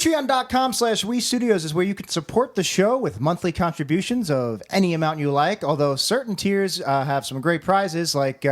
Patreon.com/We Studios is where you can support the show with monthly contributions of any amount you like, although certain tiers have some great prizes like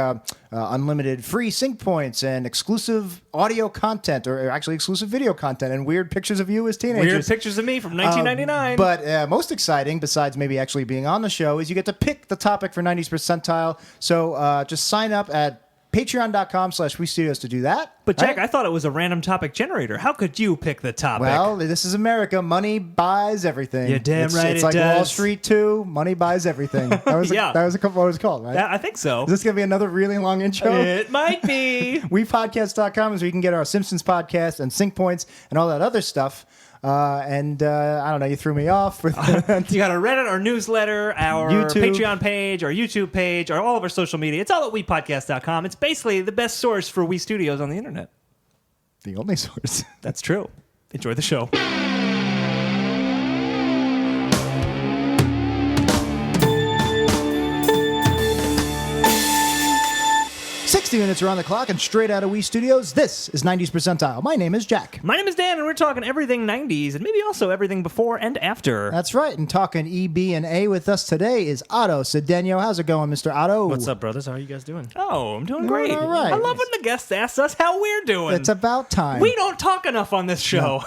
unlimited free sync points and exclusive audio content, or actually exclusive video content, and weird pictures of you as teenagers. Weird pictures of me from 1999. But most exciting, besides maybe actually being on the show, is you get to pick the topic for 90s Percentile. So just sign up at Patreon.com/We Studios to do that. But Jack, I thought it was a random topic generator. How could you pick the topic? Well, this is America. Money buys everything. You're damn right it's it like does. Wall Street 2. Money buys everything. That was Yeah. that was what it was called, right? Yeah, I think so. Is this going to be another really long intro? It might be. WePodcast.com is where you can get our Simpsons podcast and sync points and all that other stuff. I don't know, you threw me off. You got our Reddit, our newsletter, our YouTube. Patreon page, our YouTube page, or all of our social media. It's all at WePodcast.com. It's basically the best source for We Studios on the internet. The only source. That's true. Enjoy the show. 60 minutes are on the clock, and straight out of We Studios, this is 90s Percentile. My name is Jack. My name is Dan, and we're talking everything 90s, and maybe also everything before and after. That's right, and talking E, B, and A with us today is Otto Cedeno. How's it going, Mr. Otto? What's up, brothers? How are you guys doing? Oh, I'm doing great. all right. I love when the guests ask us how we're doing. It's about time. We don't talk enough on this show.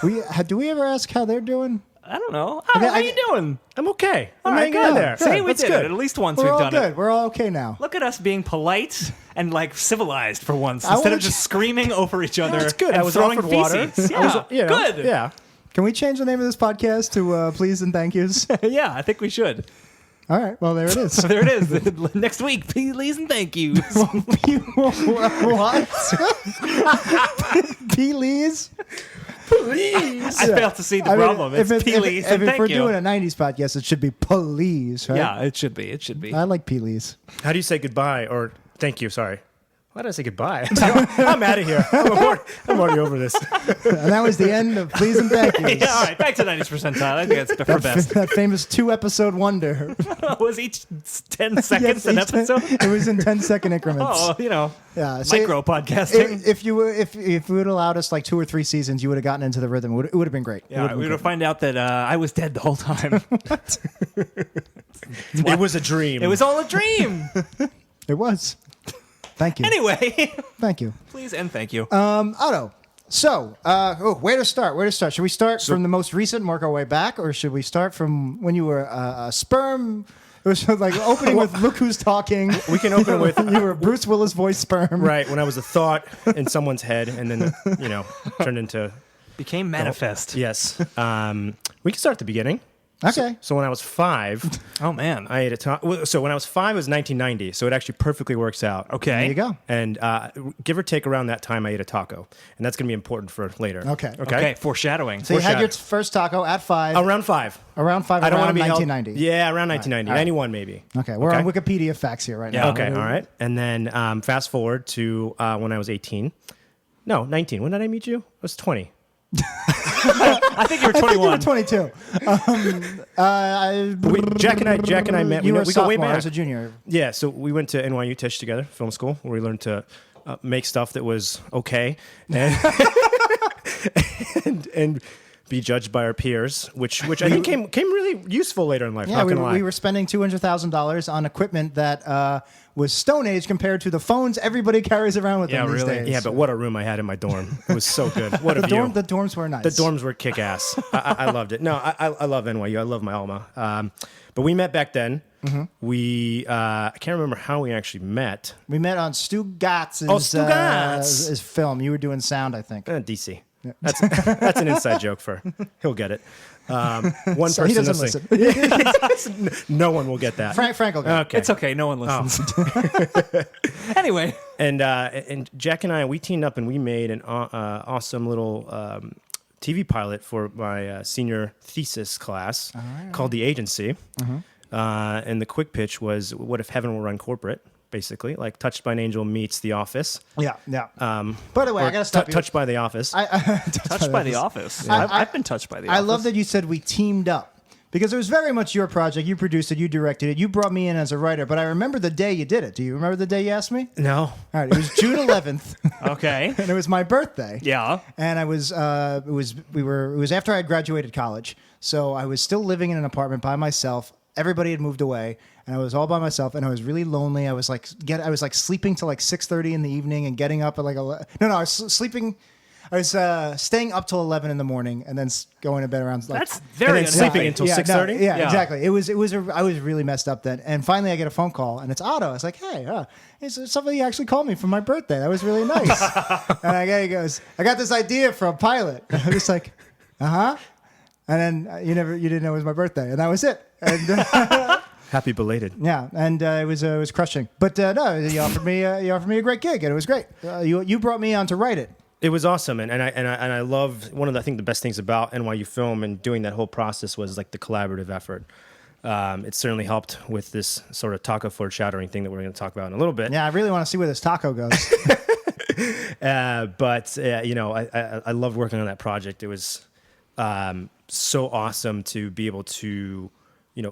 Do we ever ask how they're doing? I don't know. How are you doing? I'm okay. All I'm right, hanging good. in there. See, we That's did good. it. At least once We're we've all done good. it. We're all okay now. Look at us being polite and like civilized for once, I instead wanna of just screaming over each other. That's good. And I was throwing offered water. feces. Yeah, I was, good. Yeah. Can we change the name of this podcast to Please and Thank Yous? Yeah, I think we should. All right. Well, there it is. So there it is. Next week, please and thank yous. What? Please? Please. I failed to see the problem. It's please and if thank we're you. doing a 90s podcast, it should be please, right? Yeah, it should be. It should be. I like please. How do you say goodbye or thank you? Sorry. Why did I say goodbye? I'm out of here. I'm already over this. And that was the end of Please and Thank Yous. Yeah, all right, back to 90s percentile. I think that's for best. That famous 2-episode wonder. Was each 10 seconds an Yes, episode? It was in 10-second increments. Oh, Yeah, so micro podcasting. If you would allowed us like 2 or 3 seasons, you would have gotten into the rhythm. It would have been great. Yeah, we would have found out that I was dead the whole time. It was a dream. It was all a dream. It was. Thank you. Anyway, Thank you. please and thank you. Otto. So, where to start? Should we start from the most recent and work our way back, or should we start from when you were a sperm? It was like opening with "Look Who's Talking." We can open with you were Bruce Willis voice sperm. right when I was a thought in someone's head, and then turned into Became manifest. yes. We can start at the beginning. Okay. So when I was 5, Oh, man. I ate a taco. So when I was 5, it was 1990. So it actually perfectly works out. Okay. There you go. And give or take around that time, I ate a taco, and that's going to be important for later. Okay. Okay, foreshadowing. So you had your Foreshadowing. first taco at 5. Around 5. Around 5. I don't want to around be 1990. Yeah, around 1990. All right. 91 maybe. Okay. We're on Wikipedia facts here right now. Yeah. Okay, all right. And then fast forward to when I was 18. No, 19. When did I meet you? I was 20. I think you were I think you 21. were 22. Jack and I met. You were a We go way sophomore. I back. was a junior. Yeah, so we went to NYU Tisch together, film school, where we learned to make stuff that was okay and be judged by our peers, which I think came really useful later in life. Yeah, not we, gonna lie. we were spending $200,000 on equipment that was Stone Age compared to the phones everybody carries around with them these days. Yeah, but what a room I had in my dorm. It was so good. What a the view. the dorms were nice. The dorms were kick-ass. I loved it. No, I love NYU. I love my alma. But we met back then. Mm-hmm. We I can't remember how we actually met. We met on Stu Gatz's Stu Gatz. his film. You were doing sound, I think. DC. That's an inside joke for he'll get it. One So person he doesn't listening. No one will get that. Frank will go. Okay. It's okay. No one listens. Anyway. And Jack and I, we teamed up and we made an awesome little TV pilot for my senior thesis class called The Agency. And the quick pitch was, what if heaven were run corporate? Basically, like Touched by an Angel meets The Office. Yeah. By the way, I got to stop you. Touched by The Office. Touched by the office. I've been touched by the office. I love that you said we teamed up Because it was very much your project. You produced it. You directed it. You brought me in as a writer. But I remember the day you did it. Do you remember the day you asked me? No. All right. It was June 11th. Okay. And it was my birthday. Yeah. And it was after I had graduated college. So I was still living in an apartment by myself. Everybody had moved away. And I was all by myself. And I was really lonely. I was like sleeping till like 6:30 in the evening and getting up at like I was sleeping. I was staying up till 11 in the morning and then going to bed around. Like, That's very and then sleeping until 6:30. Yeah, exactly. I was really messed up then. And finally, I get a phone call, and it's Otto. I was like, "Hey, somebody actually called me for my birthday. That was really nice." And he goes, "I got this idea for a pilot." And I'm just like, "Uh huh." And then you didn't know it was my birthday, and that was it. And Happy belated. yeah, and it was crushing. But no, you offered me a great gig, and it was great. You brought me on to write it. It was awesome, and I love one of the, I think the best things about NYU Film and doing that whole process was like the collaborative effort. It certainly helped with this sort of taco foreshadowing thing that we're going to talk about in a little bit. Yeah, I really want to see where this taco goes. But I loved working on that project. It was so awesome to be able to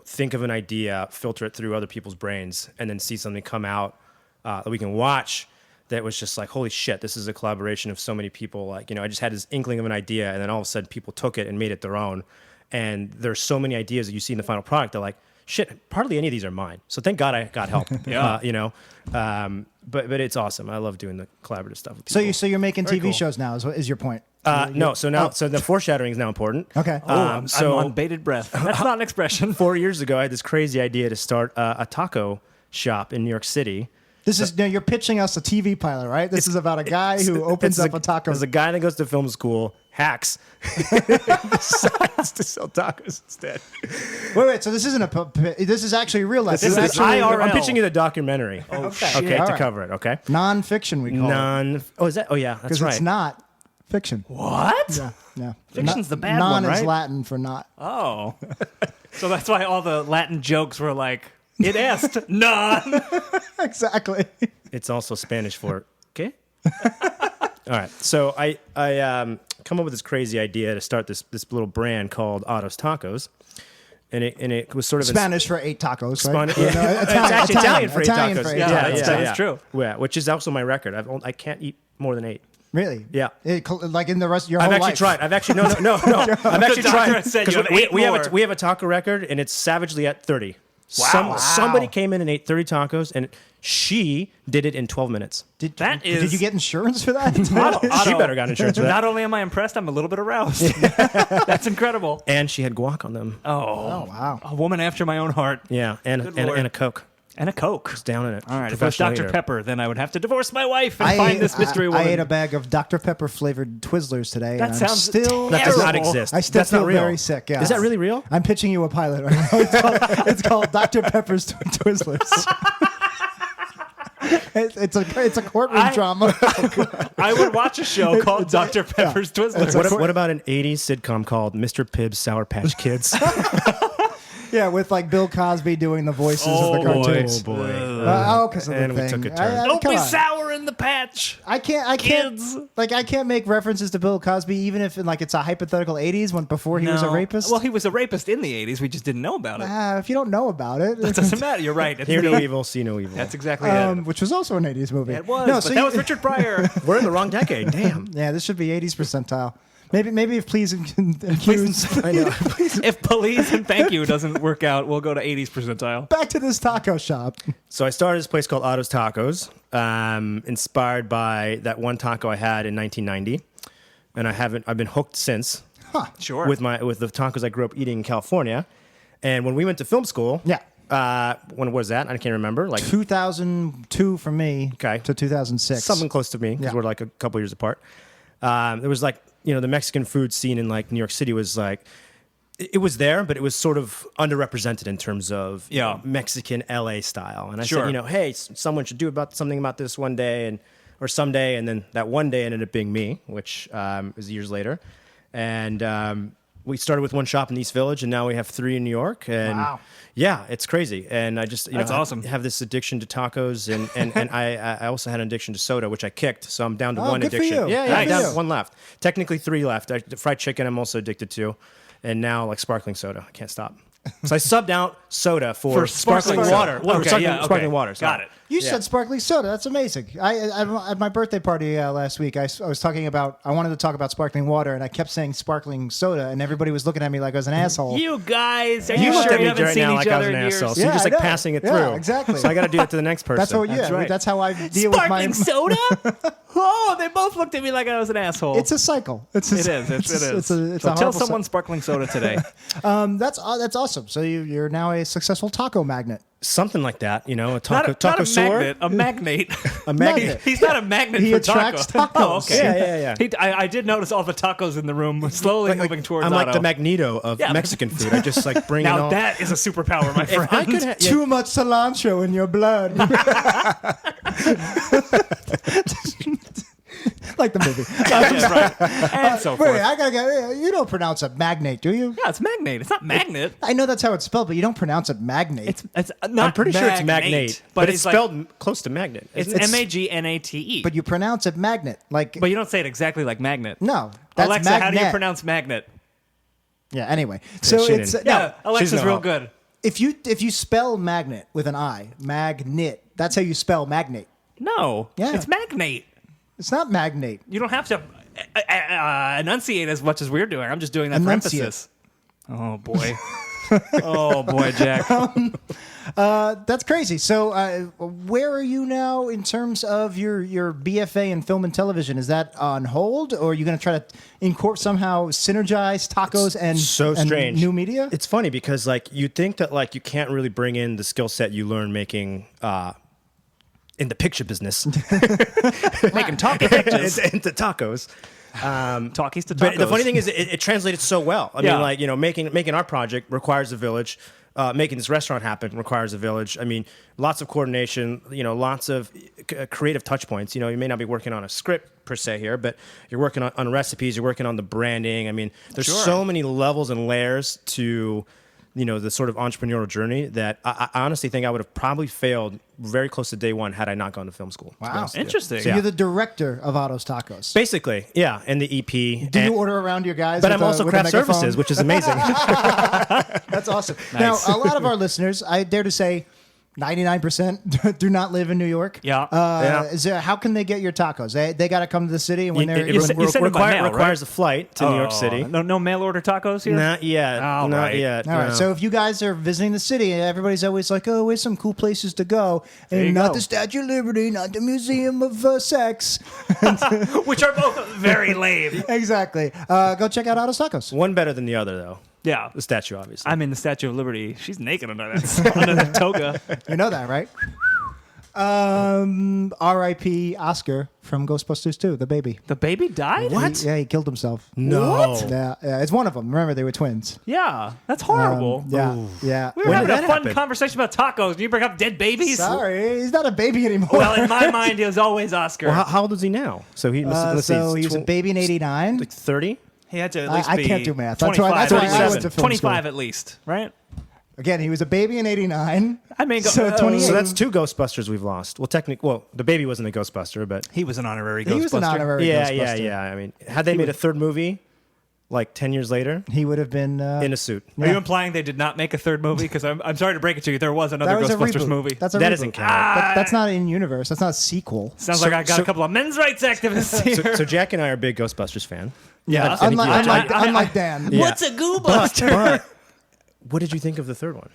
think of an idea, filter it through other people's brains, and then see something come out that we can watch. That was just like, holy shit, this is a collaboration of so many people. Like, I just had this inkling of an idea, and then all of a sudden people took it and made it their own. And there's so many ideas that you see in the final product. They're like, shit, hardly any of these are mine. So thank God I got help. Yeah. But it's awesome. I love doing the collaborative stuff with people. So you're making Very TV cool. shows now? Is your point? No. So the foreshadowing is now important. Okay. I'm on bated breath. That's not an expression. 4 years ago, I had this crazy idea to start a taco shop in New York City. You're pitching us a TV pilot, right? This is about a guy who opens up a taco. There's a guy that goes to film school, hacks, decides to sell tacos instead. Wait. So this isn't this is actually real life. This is actually IRL. I'm pitching you the documentary. Okay. Okay, All to right. cover it. Okay. Non-fiction. We call it Oh, is that? Oh, yeah, that's because right. it's not fiction. What? Yeah. Fiction's the bad non one, is right? Latin for not. Oh. So that's why all the Latin jokes were like, it asked non. Exactly. It's also Spanish for okay. All right, so I come up with this crazy idea to start this little brand called Otto's Tacos, and it was sort of Spanish for 8 tacos, right? It's actually Italian for 8 Italian tacos. for 8 Yeah, tacos. that's true. Yeah, which is also my record. I can't eat more than 8. Really? Yeah. Like in the rest of your I've whole actually life. tried. I've actually no. I've actually doctor tried has said you have we, 8 we have more. we have a taco record, and it's savagely at 30. Wow. Somebody came in and ate 30 tacos, and she did it in 12 minutes. Did is- you get insurance for that? She better got insurance for that. Not only am I impressed, I'm a little bit aroused. That's incredible. And she had guac on them. Oh, wow. A woman after my own heart. Yeah, and Lord. a Coke. And a Coke. Just down in it. All right, if it was Professional Dr. eater. Pepper, then I would have to divorce my wife and find this mystery woman. I ate a bag of Dr. Pepper flavored Twizzlers today. That and sounds I'm still. That does not Terrible. exist. I still That's not feel real. very sick. Yeah. Is that really real? I'm pitching you a pilot right now. It's called Dr. Pepper's Twizzlers. It's a courtroom drama. I would watch a show called Dr. Pepper's Twizzlers. What about an 80s sitcom called Mr. Pibb's Sour Patch Kids? Yeah, with like Bill Cosby doing the voices of the cartoons. boy. Because of the And we thing. took a turn. Don't come be on. sour in the patch. I can't Kids. I can't make references to Bill Cosby even if it's a hypothetical 80s when before he was a rapist. Well, he was a rapist in the 80s. We just didn't know about it. If you don't know about it, It doesn't matter. You're right. It's Hear the- no evil, see no evil. That's exactly it. which was also an 80s movie. It was, No, but so that was Richard Pryor. We're in the wrong decade. Damn. Yeah, this should be 80s percentile. Maybe if please and accuse. I know. If please and thank you doesn't work out, we'll go to 80s percentile. Back to this taco shop. So I started this place called Otto's Tacos, inspired by that one taco I had in 1990, and I've been hooked since. Sure. With the tacos I grew up eating in California, and when we went to film school, when was that? I can't remember. Like 2002 for me. Okay. To 2006. something close to me because Yeah. we're like a couple years apart. There was like the Mexican food scene in like New York City was like. It was there, but it was sort of underrepresented in terms of Mexican LA style. And I said, hey, someone should do something about this one day or someday. And then that one day ended up being me, which is years later. And we started with one shop in East Village, and now we have 3 in New York. And wow. Yeah, it's crazy. And I just That's awesome. have this addiction to tacos, and I also had an addiction to soda, which I kicked. So I'm down to one good for addiction. you. Yeah, Good I'm for down you. to one left. Technically 3 left. Fried chicken I'm also addicted to. And now like sparkling soda. I can't stop. So I subbed out soda for sparkling soda. water. Well, Okay, sparkling water. Got it. You said sparkling soda. That's amazing. At my birthday party last week, I was talking about. I wanted to talk about sparkling water, and I kept saying sparkling soda, and everybody was looking at me like I was an asshole. You guys, are You you looked sure at you me haven't right seen now each like I was other an in years? asshole. So Yeah, you're just I like know. passing it Yeah, through. exactly. So I got to do it to the next person. That's what. Yeah, right. that's how I deal with my. Sparkling soda? Oh, they both looked at me like I was an asshole. It's a cycle. It is. It's a So tell horrible someone sparkling soda today. That's awesome. So you're now a successful taco magnet. Something like that, a taco not a sewer. magnet, a magnate. A magnet. He's not a magnet He for attracts tacos. tacos. Oh, okay. Yeah. I did notice all the tacos in the room slowly moving towards I'm like Otto. the Magneto of Yeah. Mexican food. I just like bring it Now all. that is a superpower, my friend. If I could have, Too much cilantro in your blood. Like the movie. Yeah, right. And so forth. Wait, I gotta get. You don't pronounce it magnate, do you? Yeah, it's magnate. It's not magnet. I know that's how it's spelled, but you don't pronounce it magnate. It's not I'm pretty sure it's magnate, magnate, but but it's like- spelled close to magnet. It's isn't it? Magnate. but you pronounce it magnet. Like But you don't say it exactly like magnet. no, that's Alexa, magnet. how do you pronounce magnet? Yeah. Anyway, so she it's didn't. Yeah, Alexa's no real help. good. if you spell magnet with an I, magnet. That's how you spell magnate. No, Yeah. it's magnate. It's not magnate. You don't have to enunciate as much as we're doing. I'm just doing that Enunciate. for emphasis. Oh boy. Oh boy, Jack. That's crazy. So, where are you now in terms of your BFA in film and television? Is that on hold, or are you going to try to somehow synergize tacos and So and strange. new media? It's funny because like you think that like you can't really bring in the skill set you learn making in the picture business Making talkie pictures. into tacos. Talkies to tacos. But the funny thing is, it translated so well. I Yeah. mean, like making our project requires a village. Making this restaurant happen requires a village. I mean, lots of coordination. Lots of creative touch points. You may not be working on a script per se here, but you're working on recipes. You're working on the branding. I mean, there's Sure. so many levels and layers to the sort of entrepreneurial journey that I honestly think I would have probably failed very close to day one had I not gone to film school. to be Wow. honest with you. Interesting. So you're the director of Otto's Tacos. Basically, yeah, and the EP. Do you order around your guys? But with I'm also with a craft megaphone? services, which is amazing. That's awesome. Now, a lot of our listeners, I dare to say, 99% do not live in New York. Yeah. Yeah. How can they get your tacos? They got to come to the city, and when they're you send them by mail, right? requires a flight to New York City. No mail order tacos here? Not yet. All not right. yet. All right. no. So if you guys are visiting the city, everybody's always like, "Oh, where's some cool places to go?" you And not go. the Statue of Liberty, not the Museum of Sex. Which are both very lame. Exactly. Go check out Otto's Tacos. One better than the other, though. Yeah. The statue, obviously. I mean, the Statue of Liberty. She's naked under that toga. You know that, right? R.I.P. Oscar from Ghostbusters 2, the baby. The baby died? He killed himself. no. What? Yeah, it's one of them. Remember, they were twins. Yeah. That's horrible. Yeah. We were When having did a that fun happen? conversation about tacos, and you bring up dead babies? Sorry, he's not a baby anymore. Well, in my mind, it was always Oscar. Well, how old is he now? So he must so he was a baby in '89. like 30. He had to at least I be can't do math. That's why- 25, that's why I 37. went to film 25 school. at least, right? Again, he was a baby in '89. I mean, So 28. So that's two Ghostbusters we've lost. Well, the baby wasn't a Ghostbuster, but he was an honorary He Ghostbuster. was an honorary yeah. Ghostbuster. I mean, had they made a third movie, like 10 years later, He would have been in a suit, Are you implying they did not make a third movie? Because I'm sorry to break it to you, there was another that was a Ghostbusters reboot. movie. That's a that reboot. doesn't count. That's not in universe. That's not a sequel. Sounds So- like I got so- a couple of men's rights activists here. So Jack and I are big Ghostbusters fan. yeah. I think you are. Unlike Dan. Yeah. What's a Goobuster? But what did you think of the third one?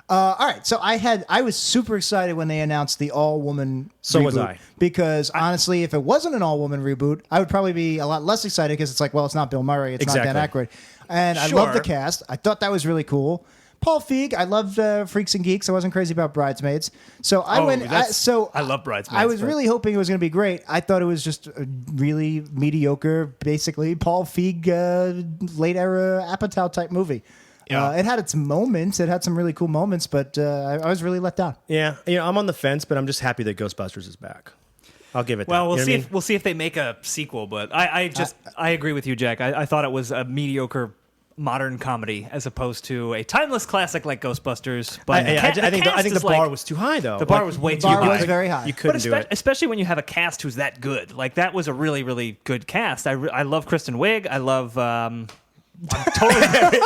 All right, so I was super excited when they announced the all-woman So reboot was I. because honestly, if it wasn't an all-woman reboot, I would probably be a lot less excited because it's like, well, it's not Bill Murray, it's not Dan Aykroyd, and I love the Sure. cast. I thought that was really cool. Paul Feig, I loved Freaks and Geeks. I wasn't crazy about Bridesmaids, so I went. I love Bridesmaids, I was but- really hoping it was going to be great. I thought it was just a really mediocre, basically Paul Feig late era Apatow type movie. Yeah. It had its moments. It had some really cool moments, but I was really let down. Yeah, I'm on the fence, but I'm just happy that Ghostbusters is back. I'll give it. Well, that. we'll You know see. what I mean? We'll see if they make a sequel. But I agree with you, Jack. I thought it was a mediocre modern comedy as opposed to a timeless classic like Ghostbusters. But I think cast the is bar like- was too high, though. the bar was way The too bar high. was very high. You But couldn't do it. especially when you have a cast who's that good. Like that was a really, really good cast. I love Kristen Wiig. I love. I'm totally.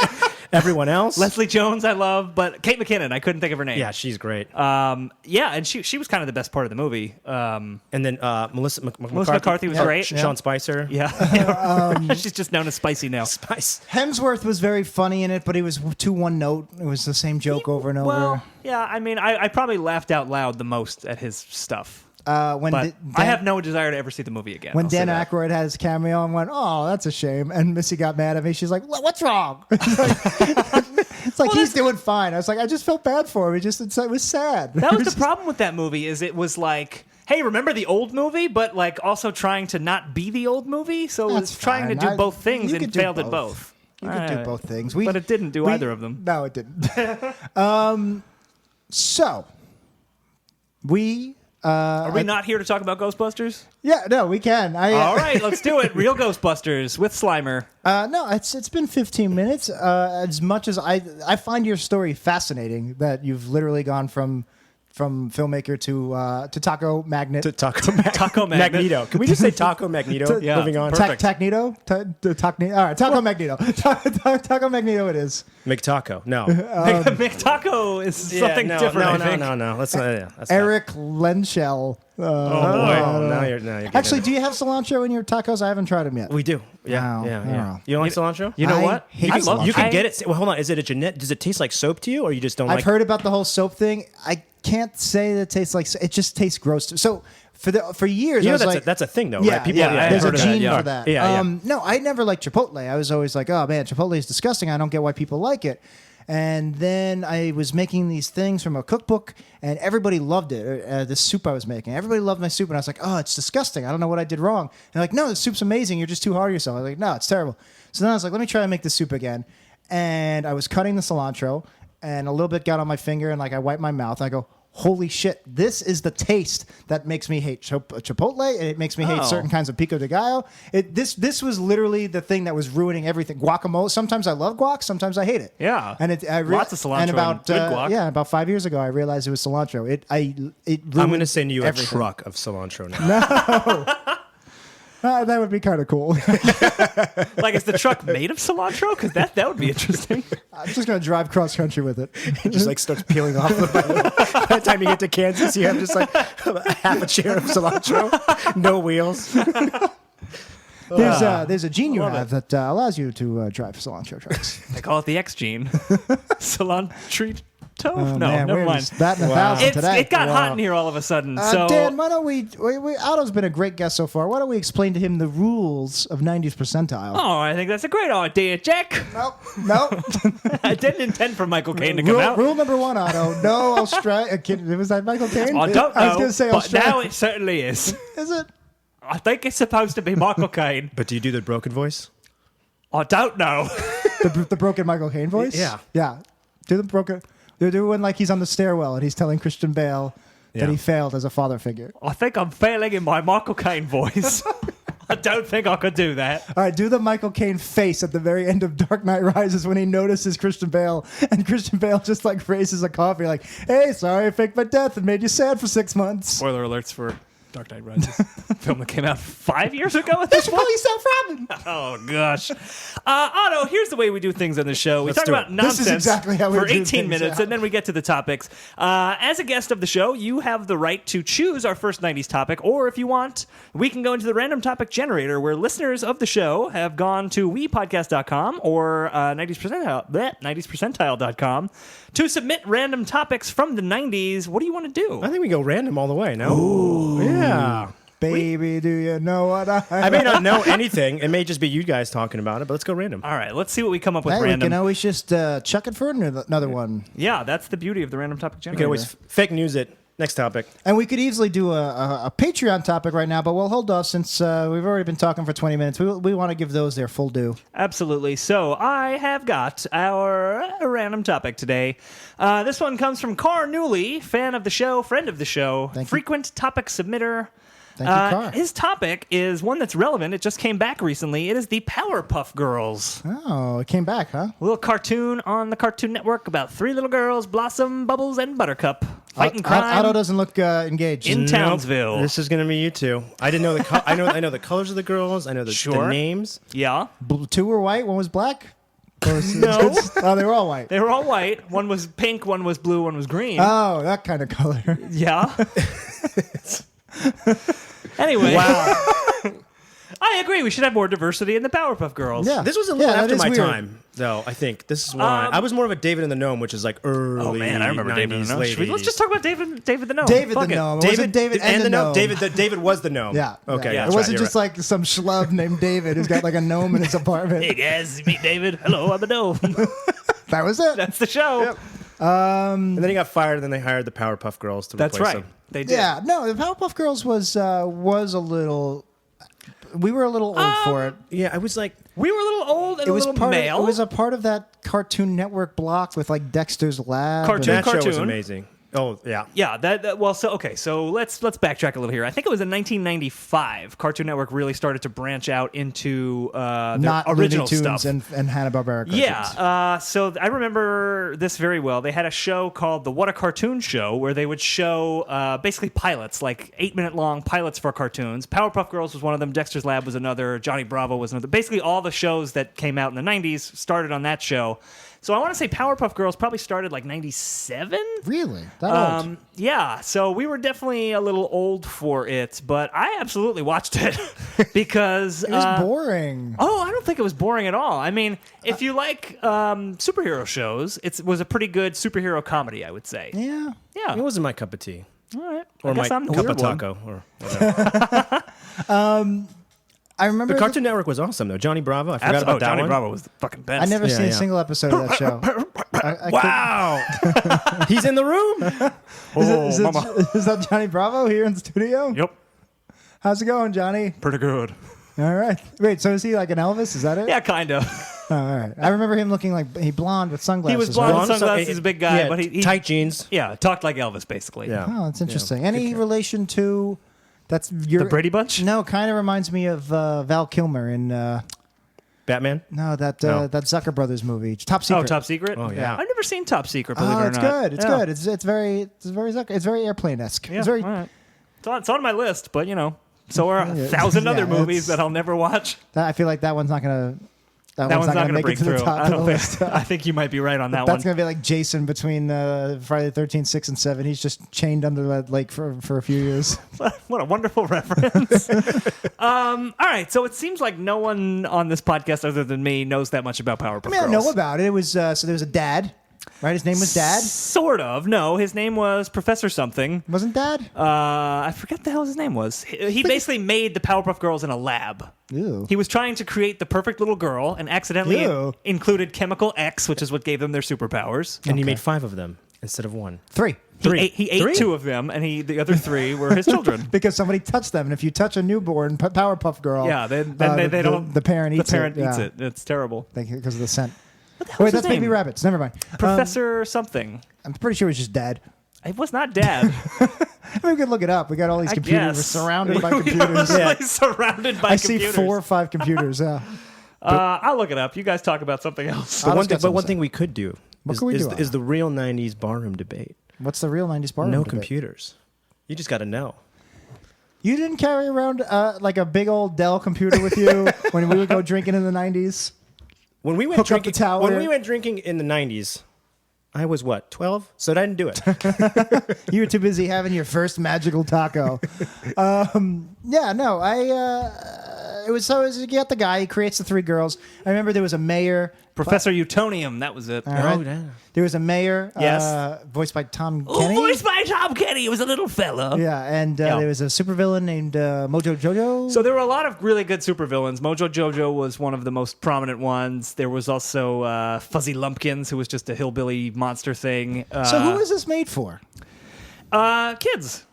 everyone else. Leslie Jones, I love, but Kate McKinnon, I couldn't think of her name. Yeah, she's great. Yeah, and she was kind of the best part of the movie. And then Melissa McCarthy was great. Sean Spicer. Yeah. She's just known as Spicy now. Spice. Hemsworth was very funny in it, but he was too one note. It was the same joke over and over. Well, yeah, I mean, I probably laughed out loud the most at his stuff. When But I have no desire to ever see the movie again. When I'll say Dan that. Aykroyd had his cameo and went, "Oh, that's a shame," and Missy got mad at me. She's like, "What's wrong?" It's like he's doing fine. I was like, I just felt bad for him. It was sad. That was the problem with that movie. Is it was like, hey, remember the old movie, but like also trying to not be the old movie. So it was That's trying to fine. do both things You and could do failed at both. You could do both things. But it didn't do either of them. No, it didn't. So we. Are we not here to talk about Ghostbusters? Yeah, no, we can. All right, let's do it. Real Ghostbusters with Slimer. No, it's been 15 minutes. As much as I find your story fascinating, that you've literally gone from filmmaker to taco magnet To Taco Magnet. Magneto. Can we just say Taco Magneto? Yeah, Moving on. perfect. Tacnito. All right, Taco Magneto. Taco Magneto. It is. McTaco. No. McTaco is something different, I think. No. Let's not. Yeah, that's Eric Lenschel. Oh, now you're getting Actually, it. do you have cilantro in your tacos? I haven't tried them yet. We do. Yeah. Oh, Yeah. oh. You don't like cilantro? You know I what? hate I love cilantro. You can I- get it. Well, hold on. Is it a Jeanette? Does it taste like soap to you, or you just don't I've like? heard about the whole soap thing. I can't say that it tastes like. It just tastes gross. So for years, You I know was that's like, that's a thing though, yeah, right? People, yeah, there's heard a of that, gene yeah. for that. Yeah. No, I never liked Chipotle. I was always like, oh man, Chipotle is disgusting. I don't get why people like it. And then I was making these things from a cookbook, and everybody loved it. The soup I was making, everybody loved my soup, and I was like, oh, it's disgusting. I don't know what I did wrong. And they're like, no, the soup's amazing. You're just too hard on yourself. I was like, no, it's terrible. So then I was like, let me try and make the soup again. And I was cutting the cilantro, and a little bit got on my finger, and like I wiped my mouth, and I go, holy shit, this is the taste that makes me hate Chipotle, and it makes me hate Oh. certain kinds of pico de gallo. This was literally the thing that was ruining everything. Guacamole. Sometimes I love guac, sometimes I hate it. Yeah. And Lots of cilantro And about and good guac. yeah, about 5 years ago, I realized it was cilantro. It ruined I'm going to send you everything. a truck of cilantro now. That would be kind of cool. Like, is the truck made of cilantro? Because that would be interesting. I'm just gonna drive cross country with it. It just like starts peeling off. By the time you get to Kansas, you have just like half a chair of cilantro, no wheels. There's a gene you have that allows you to drive cilantro trucks. They call it the X gene. Cilantro? No, Man, never we're mind. just batting 1,000 today. It got hot in here all of a sudden. So Dan, why don't we Otto's been a great guest so far. Why don't we explain to him the rules of 90s percentile? Oh, I think that's a great idea, Jack. Nope. I didn't intend for Michael Caine to come out. Rule number one, Otto. No Australian. Was that Michael Caine? I don't know. I was going to say but Australian. now it certainly is. Is it? I think it's supposed to be Michael Caine. But do you do the broken voice? I don't know. The broken Michael Caine voice? Yeah. Yeah. Do the broken. They're doing like he's on the stairwell and he's telling Christian Bale that Yeah. he failed as a father figure. I think I'm failing in my Michael Caine voice. I don't think I could do that. All right, do the Michael Caine face at the very end of Dark Knight Rises when he notices Christian Bale, and Christian Bale just like raises a coffee, like, "Hey, sorry, I faked my death and made you sad for 6 months." Spoiler alerts for Dark Knight Rises. Film that came out 5 years ago at this That's point. probably South Robin. Oh, gosh. Otto, here's the way we do things on the show. We Let's talk do about it. nonsense This is exactly how we for do 18 things, minutes, yeah. and then we get to the topics. As a guest of the show, you have the right to choose our first 90s topic, or if you want, we can go into the random topic generator, where listeners of the show have gone to wepodcast.com or 90s percentile.com to submit random topics from the 90s. What do you want to do? I think we go random all the way. No. Ooh. Yeah. Baby, do you know what I may not know anything. It may just be you guys talking about it, but let's go random. All right, let's see what we come up with Hey, we random. can always just chuck it for another one. Yeah, that's the beauty of the random topic We generator. can always fake news it. Next topic. And we could easily do a Patreon topic right now, but we'll hold off since we've already been talking for 20 minutes. We want to give those their full due. Absolutely. So I have got our random topic today. This one comes from Car Newley, fan of the show, friend of the show, Thank you. frequent topic submitter. Thank you, Car. His topic is one that's relevant. It just came back recently. It is the Powerpuff Girls. Oh, it came back, huh? A little cartoon on the Cartoon Network about three little girls, Blossom, Bubbles, and Buttercup, fighting crime Otto doesn't look engaged. in Townsville. This is gonna be you two. I didn't know I know the colors of the girls. I know the Sure. names. Yeah. Two were white, one was black. No. Oh, they were all white. They were all white. One was pink, one was blue, one was green. Oh, that kind of color. Yeah. Anyway. Wow. I agree. We should have more diversity in the Powerpuff Girls. Yeah. This was a little that after is my weird. time, though. I think this is why I was more of a David and the Gnome, which is like early. Oh man, I remember 90s, David the Gnome. late Let's 80s. just talk about David the Gnome. David Fuck the it. Gnome. It wasn't David and the Gnome. David was the gnome. Yeah. Okay. Yeah. That's It wasn't right, just like some schlub named David who's got like a gnome in his apartment. Hey guys, meet David. Hello, I'm a gnome. That was it. That's the show. Yep. And then he got fired, and then they hired the Powerpuff Girls to That's replace right. him. They did. Yeah. No, the Powerpuff Girls was a little. We were a little old for it. Yeah, I was like, We were a little old and It was a little part. male. It was a part of that Cartoon Network block with like Dexter's Lab. Cartoon and- that show was cartoon. amazing. Oh, yeah. Yeah, well, so let's backtrack a little here. I think it was in 1995. Cartoon Network really started to branch out into their not original Looney Tunes stuff. and Hanna-Barbera cartoons. Yeah, so I remember this very well. They had a show called the What a Cartoon Show where they would show basically pilots, like 8-minute long pilots for cartoons. Powerpuff Girls was one of them. Dexter's Lab was another. Johnny Bravo was another. Basically, all the shows that came out in the 90s started on that show. So I want to say Powerpuff Girls probably started like 97? Really? That old? Yeah, so we were definitely a little old for it, but I absolutely watched it because It was boring. Oh, I don't think it was boring at all. I mean, if you like superhero shows, it was a pretty good superhero comedy, I would say. Yeah. Yeah. It wasn't my cup of tea. All right. Or I my guess I'm the cup of weird one. taco. Or whatever. I remember The Cartoon Network was awesome, though. Johnny Bravo. I forgot about that Johnny one. Bravo was the fucking best. I never Yeah, seen a yeah. single episode of that show. I Wow. He's in the room. Is that Johnny Bravo here in the studio? Yep. How's it going, Johnny? Pretty good. All right. Wait, so is he like an Elvis? Is that it? Yeah, kind of. Oh, all right. I remember him looking like he blonde with sunglasses. He was blonde right? with sunglasses. He's a big guy, Yeah, but he tight jeans. yeah, talked like Elvis, basically. Yeah. Oh, that's interesting. Any relation to that's your The Brady Bunch? No, kind of reminds me of Val Kilmer in Batman. that No. that Zucker Brothers movie, Top Secret. Oh, Top Secret? Oh, yeah. I've never seen Top Secret, believe Oh, it or it's not. good. It's Yeah. good. It's very Zucker. It's very airplane-esque. Yeah, It's very. all right. It's on my list, but so are Yeah, 1,000 other yeah, movies it's- that I'll never watch. I feel like that one's not gonna. That one's not gonna going to make break it to through. the top I of don't the think. list. I think you might be right on that That's one. gonna be like Jason between Friday the 13th, 6 and 7. He's just chained under that lake for a few years. What a wonderful reference. All right, so it seems like no one on this podcast other than me knows that much about Powerpuff I mean, I Girls. know about it. It was so there was a dad, right? His name was Dad. Sort of. No, his name was Professor something. Wasn't Dad? I forget the hell his name was. He basically made the Powerpuff Girls in a lab. Ew. He was trying to create the perfect little girl and accidentally Ew. included Chemical X, which is what gave them their superpowers. And he made 5 of them instead of 1. 3. He ate 2 of them, and the other 3 were his children. Because somebody touched them, and if you touch a newborn Powerpuff Girl, Yeah, then they don't. The parent eats The parent it. eats yeah. it. It's terrible. Because of the scent. What the hell Wait, was his that's Baby name? Rabbits. Never mind. Professor something. I'm pretty sure it was just Dad. It was not Dad. I mean, we could look it up. We got all these I computers. guess. We're surrounded by We computers. are like surrounded by I computers. see 4 or 5 computers. Yeah. I'll look it up. You guys talk about something else. I'll But discuss one something. thing we could do What is, could we is, do? is the real 90s barroom debate. What's the real 90s bar? No debate? computers. You just got to know. You didn't carry around like a big old Dell computer with you when we would go drinking in the 90s? When we went Hook up drinking, the tower. when we went drinking in the 90s, I was what, 12? So I didn't do it. You were too busy having your first magical taco. Yeah, no, it was you get the guy, he creates the 3 girls. I remember there was a mayor. Professor Utonium. That was it. All right. Oh, yeah. There was a mayor, Yes. voiced by Tom Oh, Kenny. voiced by Tom Kenny. He was a little fella. Yeah, and Yeah. there was a supervillain named Mojo Jojo. So there were a lot of really good supervillains. Mojo Jojo was one of the most prominent ones. There was also Fuzzy Lumpkins, who was just a hillbilly monster thing. So who is this made for? Kids.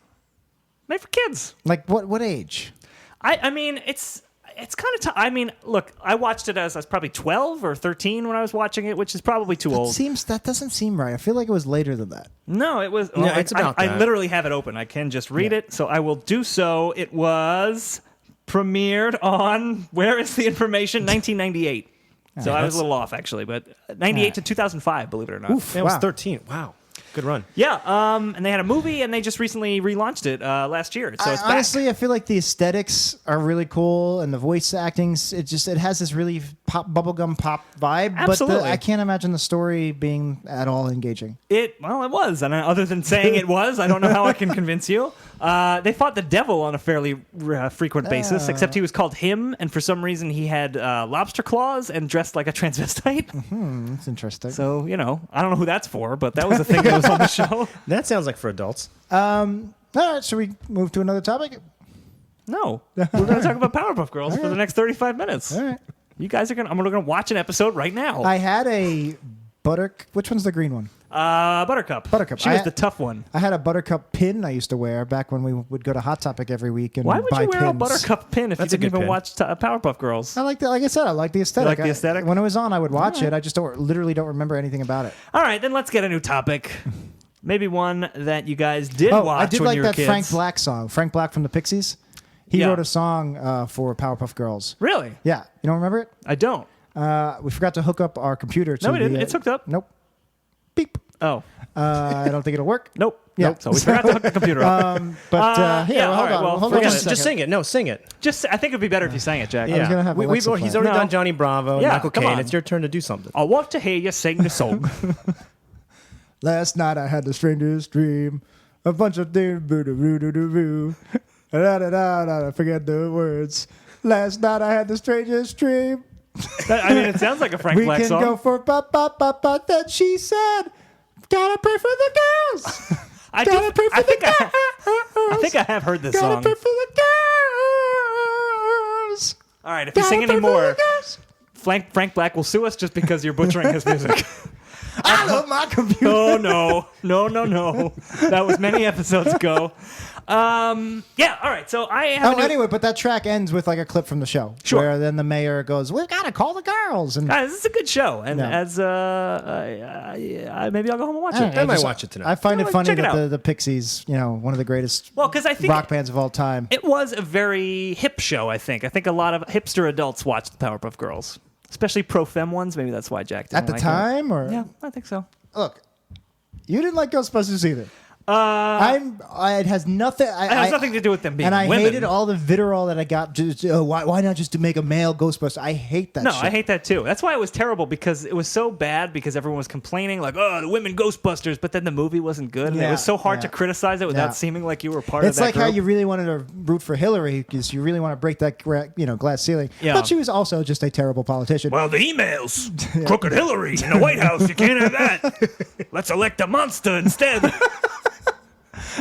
Made for kids. Like what age? I mean, it's kind of tough. I mean, look, I watched it as I was probably 12 or 13 when I was watching it, which is probably too old. That doesn't seem right. I feel like it was later than that. No, it was. No, it's about I that. literally have it open. I can just read Yeah. it, so I will do so. It was premiered on, where is the information? 1998. So I was a little off, actually, but 98 to 2005, believe it or not. Oof. I was Wow. 13. Wow. Good run. Yeah, and they had a movie, and they just recently relaunched it last year. So it's back. Honestly, I feel like the aesthetics are really cool, and the voice acting's it has this really bubblegum pop vibe. Absolutely. But I can't imagine the story being at all engaging. It was, and other than saying it was, I don't know how I can convince you. They fought the devil on a fairly frequent basis, except he was called him, and for some reason he had lobster claws and dressed like a transvestite. That's interesting. So, I don't know who that's for, but that was a thing that was on the show. That sounds like for adults. All right, should we move to another topic? No. We're going to talk about Powerpuff Girls for the next 35 minutes. All right. You guys are I'm going to watch an episode right now. I had a which one's the green one? Buttercup. Buttercup. She was the tough one. I had a Buttercup pin I used to wear back when we would go to Hot Topic every week and Why would buy you wear pins. a Buttercup pin if That's you a didn't good even pin. watch Powerpuff Girls? I like the, like I said, I like the aesthetic. like the aesthetic? When it was on, I would watch it. I just literally don't remember anything about it. All right, then let's get a new topic. Maybe one that you guys did watch I did when like you were that kids. Frank Black song. Frank Black from the Pixies. He Yeah. wrote a song for Powerpuff Girls. Really? Yeah, you don't remember it? I don't. We forgot to hook up our computer to No, we didn't. the, It's hooked up. Nope. Beep. Oh. I don't think it'll work. Nope. Yeah. Nope. So we forgot to hook the computer up. Here, all hold right, on. well, hold forget on it. a Just second. sing it. No, sing it. I think it'd be better if you sang it, Jack. was gonna have Alexa he's play. already No. done Johnny Bravo and Yeah, Michael come Caine. on. It's your turn to do something. I want to hear you sing the song. Last night I had the strangest dream. A bunch of things. Boo-doo-boo-doo-doo-boo. Da-da-da-da-da. I forget the words. Last night I had the strangest dream. It sounds like a Frank We Black can song. go for ba-ba-ba-ba. Then she said, gotta pray for the girls. Gotta pray for the girls. I think I have heard this Gotta song. pray for the girls. All right, if you Gotta sing pray for any more, the girls. Frank Black will sue us just because you're butchering his music. I love my computer. Oh, no. No. That was many episodes ago. Yeah, all right. So I have Anyway, but that track ends with like a clip from the show. Sure. Where then the mayor goes, we've got to call the girls. And Guys, this is a good show. And Yeah. as maybe I'll go home and watch it. I might watch it tonight. I find No, it funny check it that out. the Pixies, one of the greatest Well, because I think rock bands of all time. it was a very hip show, I think. I think a lot of hipster adults watched the Powerpuff Girls, especially pro-fem ones. Maybe that's why Jack didn't At the like time, or it. Yeah, I think so. look, you didn't like Ghostbusters either. It has nothing. It has nothing to do with them being and I women. hated all the vitriol that I got. Why not just to make a male Ghostbuster? I hate that. No, shit. I hate that too. That's why it was terrible, because it was so bad because everyone was complaining like, oh, the women Ghostbusters, but then the movie wasn't good. And it Yeah, was so hard yeah. to criticize it without Yeah. seeming like you were part It's of that like how group. you really wanted to root for Hillary because you really want to break that glass ceiling. Yeah. But she was also just a terrible politician. Well, the emails. Crooked Hillary in the White House. You can't have that. Let's elect a monster instead.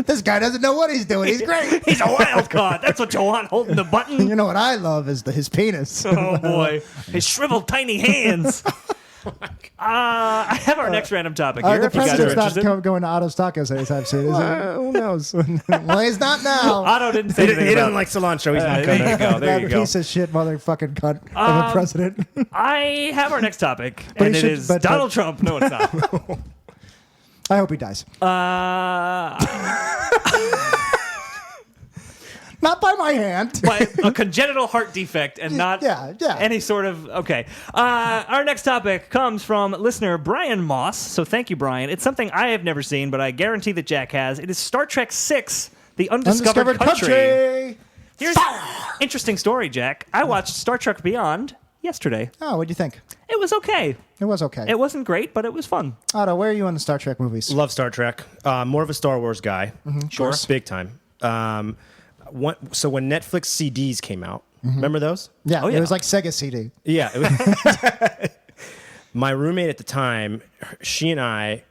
This guy doesn't know what he's doing. He's great. He's a wild card. That's what you want, holding the button. You know what I love is his penis. Oh, boy. His shriveled tiny hands. I have our next random topic here. The if you guys are president's not interested. going to Otto's Tacos anytime soon, is it? Who knows? Well, he's not now. Otto didn't say He anything doesn't about like cilantro. He's not there gonna. you go. There That you go. piece of shit motherfucking cunt of a president. I have our next topic, But and he it should- is but- Donald Trump. No, it's not. I hope he dies. Not by my hand. By a congenital heart defect and not Yeah. any sort of okay. Our next topic comes from listener Brian Moss. So thank you, Brian. It's something I have never seen, but I guarantee that Jack has. It is Star Trek VI: The Undiscovered Country. Here's an interesting story, Jack. I watched Star Trek Beyond yesterday. Oh, what'd you think? It was okay. It was okay. It wasn't great, but it was fun. Otto, where are you on the Star Trek movies? Love Star Trek. More of a Star Wars guy. Sure. Big time. So when Netflix CDs came out, remember those? Yeah, Oh, yeah. it was like Sega CD. Yeah. It was my roommate at the time, she and I,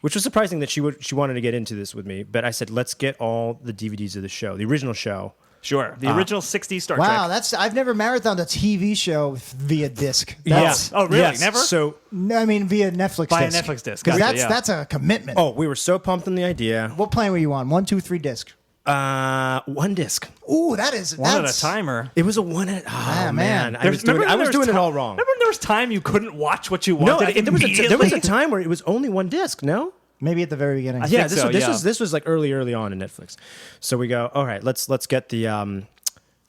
which was surprising that she wanted to get into this with me, but I said, let's get all the DVDs of the show, the original show. Sure. The original 60s Star Wow, Trek. I've never marathoned a TV show via disc. That's, Oh, really? Yes. Never? So, No, I mean via Netflix Via disc. Netflix disc. Because Gotcha, yeah. that's a commitment. oh, we were so pumped on the idea. What plan were you on? 1, 2, 3 disc. One disc. Ooh, that is One at that's- a timer. It was a one at. Oh, man. man. I was doing it all wrong. Remember there was time you couldn't watch what you No, wanted there was immediately? a time where it was only one disc, no? Maybe at the very beginning. I Yeah, think so, this was like early on in Netflix. So we go, all right, let's get the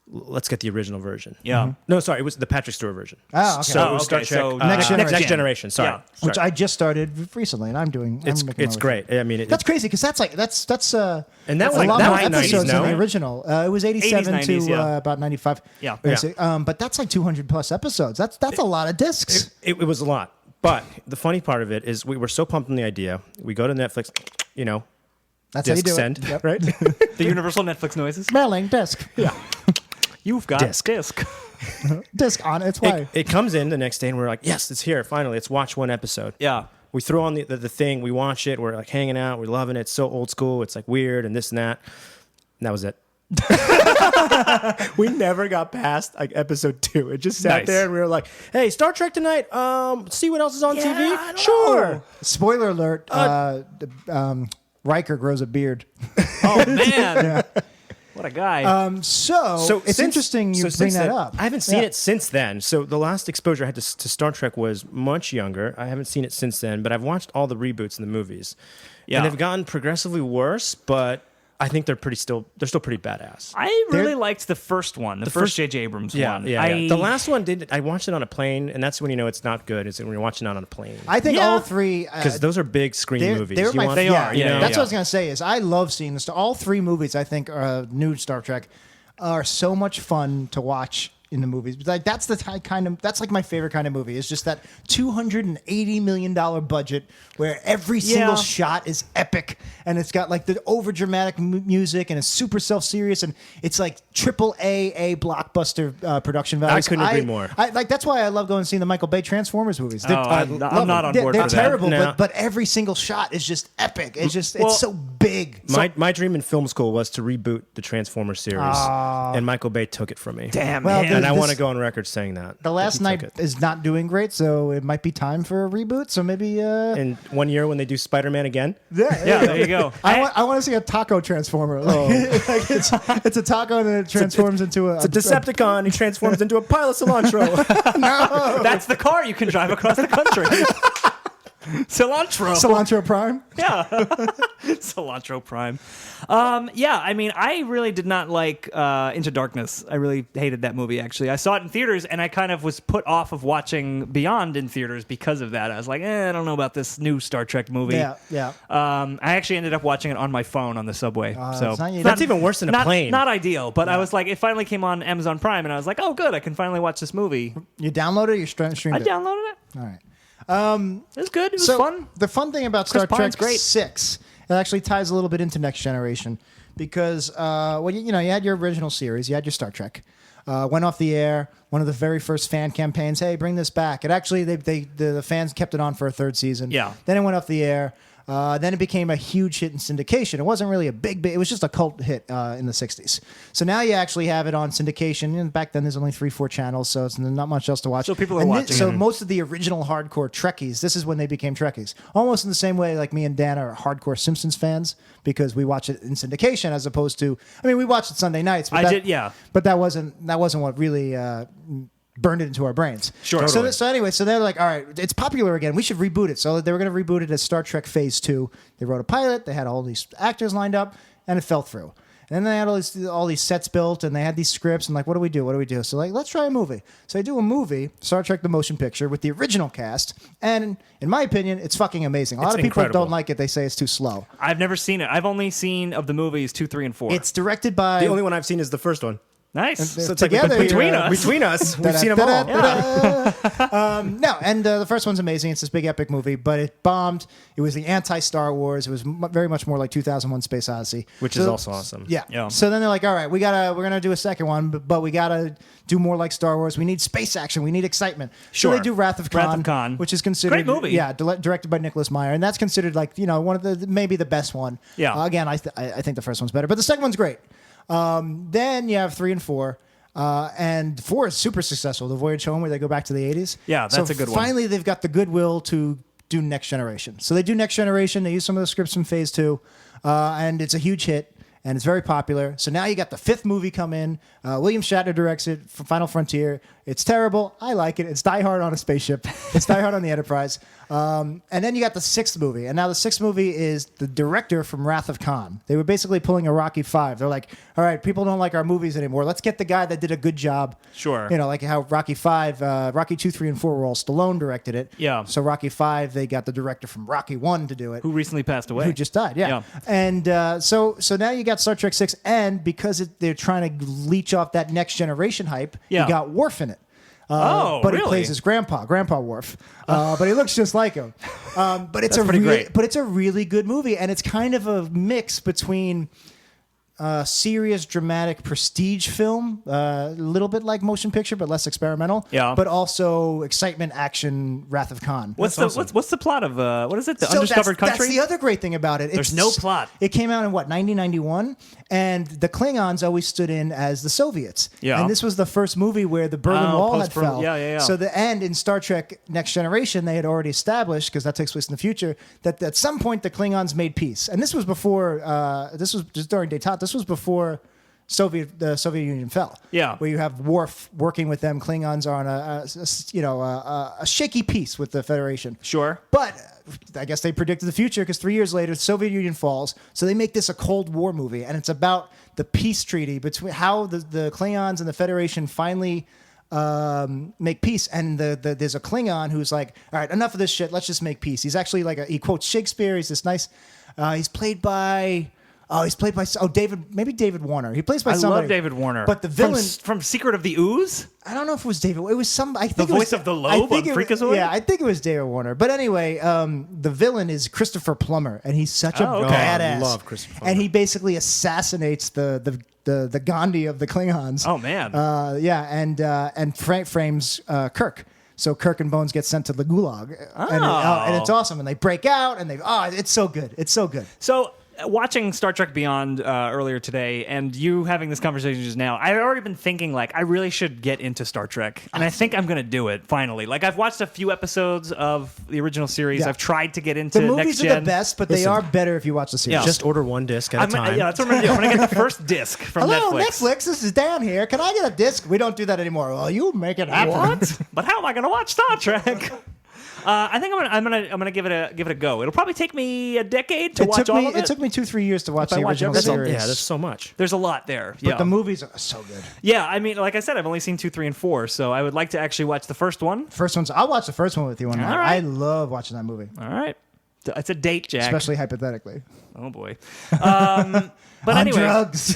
let's get the original version. Yeah. No, sorry, it was the Patrick Stewart version. Oh, okay. So it was okay, Star Trek so, Next Generation. Sorry. Yeah. Which I just started recently, and I'm doing. It's great. I mean, That's crazy because that's and that a was lot more that was 90s, episodes than no? the original. It was 87 80s, to 90s, yeah. about 95. Yeah. But that's like 200 plus episodes. That's a lot of discs. It was a lot. But the funny part of it is we were so pumped on the idea. We go to Netflix, That's how you disc do send, it. Yep. right? The universal Netflix noises. Mailing disc. Yeah. You've got Disc. Disc on its way. It comes in the next day, and we're like, yes, it's here. Finally, let's watch one episode. Yeah. We throw on the thing. We watch it. We're like hanging out. We're loving it. It's so old school. It's like weird and this and that. And that was it. We never got past like episode 2. It just sat Nice. there, and we were like, "Hey, Star Trek tonight. See what else is on I TV? don't Sure." know. Spoiler alert. Riker grows a beard. Oh man. What a guy. So it's interesting you bring since that then- up. I haven't seen Yeah. it since then. So the last exposure I had to Star Trek was much younger. I haven't seen it since then, but I've watched all the reboots and the movies. Yeah. And they've gotten progressively worse, but I think they're still pretty badass. I really They're- liked the first one, the first first- J.J. Abrams Yeah, one. yeah. The last one I watched it on a plane, and that's when you know it's not good. Is when you're watching it on a plane. I think Yeah. all three. Because those are big screen movies. They're You my, want- They yeah, are, yeah, That's yeah. what I was gonna say. Is I love seeing this. All 3 movies I think are new Star Trek are so much fun to watch in the movies. But like that's that's like my favorite kind of movie. It's just that $280 million budget where every single shot is epic and it's got like the over dramatic music and it's super self serious and it's like AAA blockbuster production values. I couldn't agree more. Like that's why I love going and seeing the Michael Bay Transformers movies. They're- I'm not on they're, board they're for that. terrible, No. but every single shot is just epic. It's just Well, it's so big. My dream in film school was to reboot the Transformers series, and Michael Bay took it from me. Damn, Well, man. And I This- want to go on record saying that. The Last He Night took it. is not doing great, so it might be time for a reboot. So maybe In 1 year when they do Spider-Man again. Yeah, there you go. I want to see a taco transformer. Like, it's a taco and then it transforms into a It's a Decepticon. He transforms into a pile of cilantro. That's the car you can drive across the country. Cilantro. cilantro prime. Yeah. Cilantro Prime. Yeah, I mean, I really did not like Into Darkness. I really hated that movie, actually. I saw it in theaters, and I kind of was put off of watching Beyond in theaters because of that. I was like, I don't know about this new Star Trek movie. Yeah. I actually ended up watching it on my phone on the subway. So it's not- That's even worse than a not, plane. Not ideal, but I was like, it finally came on Amazon Prime, and I was like, oh, good, I can finally watch this movie. You downloaded it. Or you streamed I it. downloaded it. All right. It was good. It was So fun. the fun thing about Star Pine's Trek great. 6, it actually ties a little bit into Next Generation because you had your original series, you had your Star Trek, went off the air. One of the very first fan campaigns, hey, bring this back. It actually the fans kept it on for a 3rd season. Yeah. Then it went off the air. Then it became a huge hit in syndication. It wasn't really a big, it was just a cult hit in the 60s. So now you actually have it on syndication. And back then there's only 3-4 channels, so it's not much else to watch. So people are And watching So it. most of the original hardcore Trekkies, this is when they became Trekkies. Almost in the same way like me and Dan are hardcore Simpsons fans because we watch it in syndication as opposed to, we watched it Sunday nights. But I did, yeah. But that wasn't what really burned it into our brains. Sure. So, so anyway, so they're like, all right, it's popular again. We should reboot it. So they were going to reboot it as Star Trek Phase 2. They wrote a pilot. They had all these actors lined up, and it fell through. And then they had all these sets built, and they had these scripts, and like, what do we do? What do we do? So like, let's try a movie. So they do a movie, Star Trek: The Motion Picture, with the original cast, and in my opinion, it's fucking amazing. A lot of people incredible. don't like it. They say it's too slow. I've never seen it. I've only seen of the movies 2, 3, and 4. It's directed by The only one I've seen is the first one. nice. So it's Together, like between you're, us. between us, we've seen them all. No, and the first one's amazing. It's this big epic movie, but it bombed. It was the anti-Star Wars. It was very much more like 2001: Space Odyssey, Which is also awesome. Yeah. Yeah. So then they're like, all right, we're gonna do a second one, but we gotta do more like Star Wars. We need space action. We need excitement. Sure. So they do Wrath of Khan, Wrath of Khan. which is considered Great movie. Yeah, directed by Nicholas Meyer, and that's considered like one of the maybe the best one. Yeah. Again, I think the first one's better, but the second one's great. Then you have 3 and 4. And 4 is super successful. The Voyage Home, where they go back to the 80s. Yeah, that's a good one. Finally, they've got the goodwill to do Next Generation. So they do Next Generation. They use some of the scripts from Phase 2, and it's a huge hit. and it's very popular. So now you got the 5th movie come in. William Shatner directs it for Final Frontier. It's terrible. I like it. It's Die Hard on a spaceship. It's Die Hard on the Enterprise. And then you got the 6th movie. And now the 6th movie is the director from Wrath of Khan. They were basically pulling a Rocky 5. They're like, all right, people don't like our movies anymore. Let's get the guy that did a good job. Sure. You know, like how Rocky 5, Rocky 2, 3, and 4 were all Stallone directed it. Yeah. So Rocky 5, they got the director from Rocky 1 to do it. Who recently passed away. Who just died, yeah. And so now you got Star Trek 6, and because they're trying to leech off that Next Generation hype, you got Worf in it. But really? he plays his Grandpa Worf. But he looks just like him. But it's great. But it's a really good movie, and it's kind of a mix between serious, dramatic prestige film, a little bit like motion picture, but less experimental. Yeah. But also excitement, action, Wrath of Khan. What's the plot of what is it? The Undiscovered Country? That's the other great thing about it. There's no plot. It came out in 1991, and the Klingons always stood in as the Soviets. Yeah. And this was the first movie where the Berlin Wall had fell. Yeah. So the end in Star Trek Next Generation, they had already established, because that takes place in the future, that at some point the Klingons made peace. And this was before. This was just during détente. This was before the Soviet Union fell. Yeah. Where you have Worf working with them. Klingons are on a shaky peace with the Federation. Sure. But I guess they predicted the future, because 3 years later, the Soviet Union falls. So they make this a Cold War movie, and it's about the peace treaty between how the Klingons and the Federation finally make peace. And there's a Klingon who's like, all right, enough of this shit. Let's just make peace. He's actually he quotes Shakespeare. He's this nice. He's played by David Warner. He plays by somebody. I love David Warner. But the villain from Secret of the Ooze. I don't know if it was David. It was some. I think The it was, voice of the Lobe on Freakazoid? Yeah, I think it was David Warner. But anyway, the villain is Christopher Plummer, and he's such a badass. I love Christopher Plummer. And he basically assassinates the Gandhi of the Klingons. Oh man. And frames Kirk. So Kirk and Bones get sent to the Gulag, and it's awesome. And they break out, and it's so good. It's so good. So watching Star Trek Beyond earlier today, and you having this conversation just now, I've already been thinking, I really should get into Star Trek. And I think I'm going to do it, finally. I've watched a few episodes of the original series. Yeah. I've tried to get into The Next movies Gen. are the best, but they are better if you watch the series. Yeah. Just order one disc at a time. Yeah, that's what I'm going to do. I'm going to get the first disc from Hello, Netflix. This is Dan here. Can I get a disc? We don't do that anymore. Well, you make it happen. What? But how am I going to watch Star Trek? I think I'm gonna give it a go. It'll probably take me a decade to watch all of it. It took me 2-3 years to watch If I the watch original everything. series. There's so much. There's a lot there. But the movies are so good. Yeah, I mean, like I said, I've only seen 2, 3, and 4, so I would like to actually watch the first one. I'll watch the first one with you one night. right. I love watching that movie, All right. It's a date, Jack. especially hypothetically. Oh, boy. But On anyway, drugs.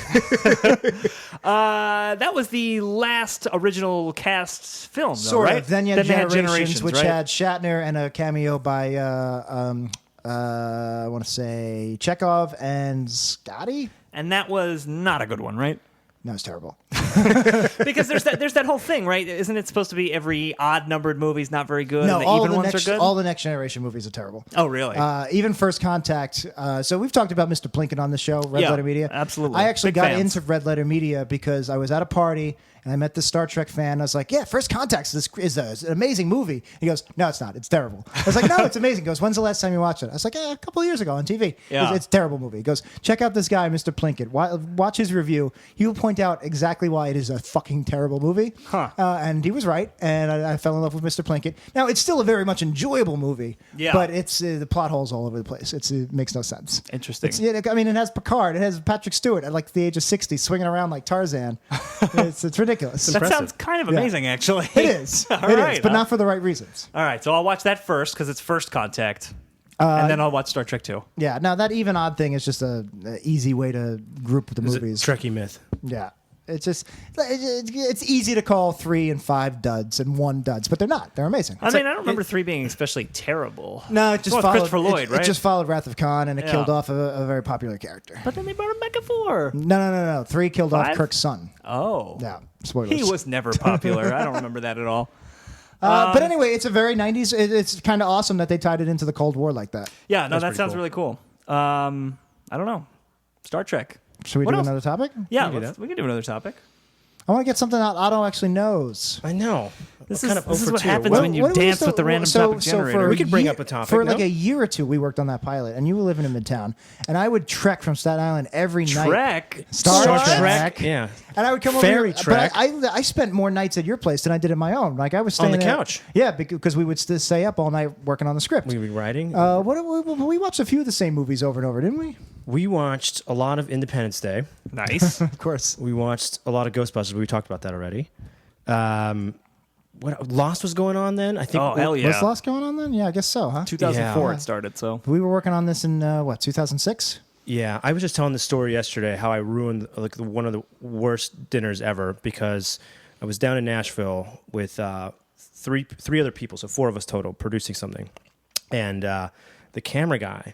that was the last original cast film, though, Sort right? of. Then you had they had Generations, which right? had Shatner and a cameo by I want to say Chekhov and Scotty. And that was not a good one, right? No, it's terrible. Because there's that whole thing, right? Isn't it supposed to be every odd-numbered movie's not very good, No, and the all even the ones next are good? all the Next Generation movies are terrible. Oh, really? Even First Contact. So we've talked about Mr. Plinkett on the show, Red Yeah, Letter Media. absolutely. I actually Big got fans. into Red Letter Media because I was at a party and I met this Star Trek fan. I was like, yeah, First Contact is an amazing movie. He goes, no, it's not. It's terrible. I was like, no, it's amazing. He goes, when's the last time you watched it? I was like, a couple of years ago on TV. Yeah. It's a terrible movie. He goes, check out this guy, Mr. Plinkett. Watch his review. He will point out exactly why it is a fucking terrible movie. Huh. And he was right. And I fell in love with Mr. Plinkett. Now, it's still a very much enjoyable movie. Yeah. But it's the plot holes all over the place. It makes no sense. Interesting. It has Picard. It has Patrick Stewart at the age of 60 swinging around like Tarzan. it's ridiculous. That sounds kind of amazing, actually. It is. All It right. is, but not for the right reasons. All right, so I'll watch that first because it's First Contact, and then I'll watch Star Trek 2. Yeah. Now that even odd thing is just a easy way to group the Is it movies. Trekkie myth. Yeah. It's just it's easy to call 3 and 5 duds and 1 duds, but they're not. They're amazing. I don't remember 3 being especially terrible. No, it just Well, followed Christopher Lloyd, right? It just followed Wrath of Khan, and it Yeah. killed off a very popular character. But then they brought him back at 4. No. 3 killed off 5? Kirk's son. Oh. Yeah. Spoilers. He was never popular. I don't remember that at all. But anyway, it's a very 90s. It's kind of awesome that they tied it into the Cold War like that. Yeah, no, that pretty sounds cool. really cool. I don't know. Star Trek. Should we What do else? another topic? Yeah, We can do we can do another topic. I want to get something that Otto actually knows. I know. This Kind is of over what two. happens What- when you What do we dance used with the random topic generator. We could bring up a topic, For like no? a year or two, we worked on that pilot, and you were living in Midtown, and I would trek from Staten Island every night. Trek? Star Trek. Yeah. And I would come Ferry over here, trek. But I spent more nights at your place than I did at my own. Like I was staying the there- couch. Yeah, because we would stay up all night working on the script. We were writing. We watched a few of the same movies over and over, didn't we? We watched a lot of Independence Day. Nice. Of course. We watched a lot of Ghostbusters. We talked about that already. What Lost was going on then? I think. Oh, hell yeah. Was Lost going on then? Yeah, I guess so, huh? 2004 Yeah. it started, so. We were working on this in 2006? Yeah, I was just telling the story yesterday how I ruined like one of the worst dinners ever because I was down in Nashville with three other people, so 4 of us total, producing something, and the camera guy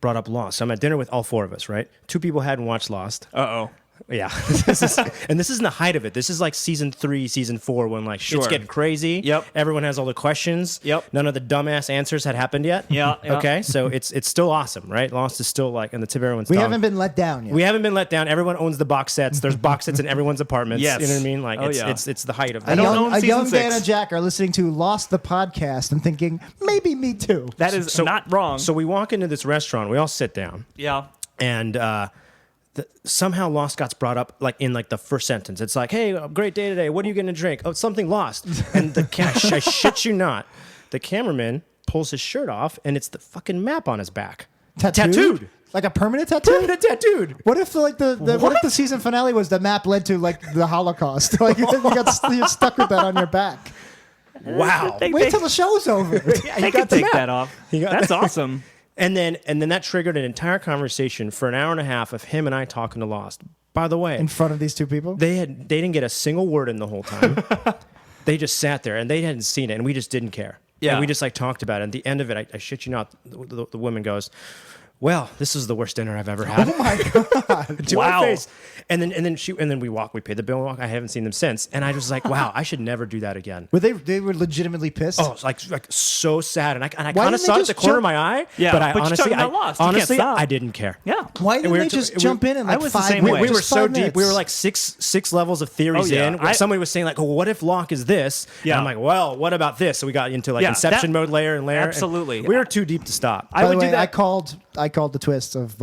brought up Lost. So I'm at dinner with all 4 of us, right? 2 people hadn't watched Lost. Uh-oh. Yeah, this isn't the height of it. This is like season 3, season 4, when like shit's Sure. getting crazy. Yep. Everyone has all the questions. Yep. None of the dumbass answers had happened yet. Yeah, yeah. Okay, so it's still awesome, right? Lost is still like on the tip of everyone's We tongue. haven't been let down yet. We haven't been let down. Everyone owns the box sets. There's box sets in everyone's apartments. Yes. You know what I mean? Like Oh, it's, yeah. it's the height of I it. don't own a season young 6. Dan and Jack are listening to Lost the podcast and thinking, maybe me too. That is not wrong. So we walk into this restaurant. We all sit down, yeah. and somehow Lost got brought up like in like the first sentence. It's like, hey, great day today. What are you going to drink? Oh, something Lost. And I shit you not, the cameraman pulls his shirt off, and it's the fucking map on his back. Tattooed. Like a permanent tattoo? Permanent tattooed. What if what if the season finale was the map led to like the Holocaust? Like you're stuck with that on your back. Wow. Wait till the show's over. They could take that off. That's awesome. And then that triggered an entire conversation for an hour and a half of him and I talking to Lost. By the way, In front of these 2 people? they didn't get a single word in the whole time. They just sat there and they hadn't seen it, and we just didn't care. Yeah. And we just like talked about it. And at the end of it, I shit you not, the woman goes, "Well, this is the worst dinner I've ever had." Oh my God. To Wow. my face. And then we paid the bill and walk. I haven't seen them since. And I was like, wow, I should never do that again. Were they were legitimately pissed? Oh, it's like so sad. And I kind Why of didn't saw they it at the just corner jump- of my eye. Yeah, but I but you're honestly, talking about Lost. You can't stop. I didn't care. Yeah. Why didn't we they were just we- jump in and I like was the 5 same minutes? way. We were Just so 5 deep. We minutes. were like six levels of theories Oh, yeah. in. Where somebody was saying like, "Oh, what if Locke is this?" Yeah. And I'm like, "Well, what about this?" So we got into like Yeah, Inception that- mode, layer and layer. and Absolutely. we were too deep to stop. I By would the way, do that. I called the twist of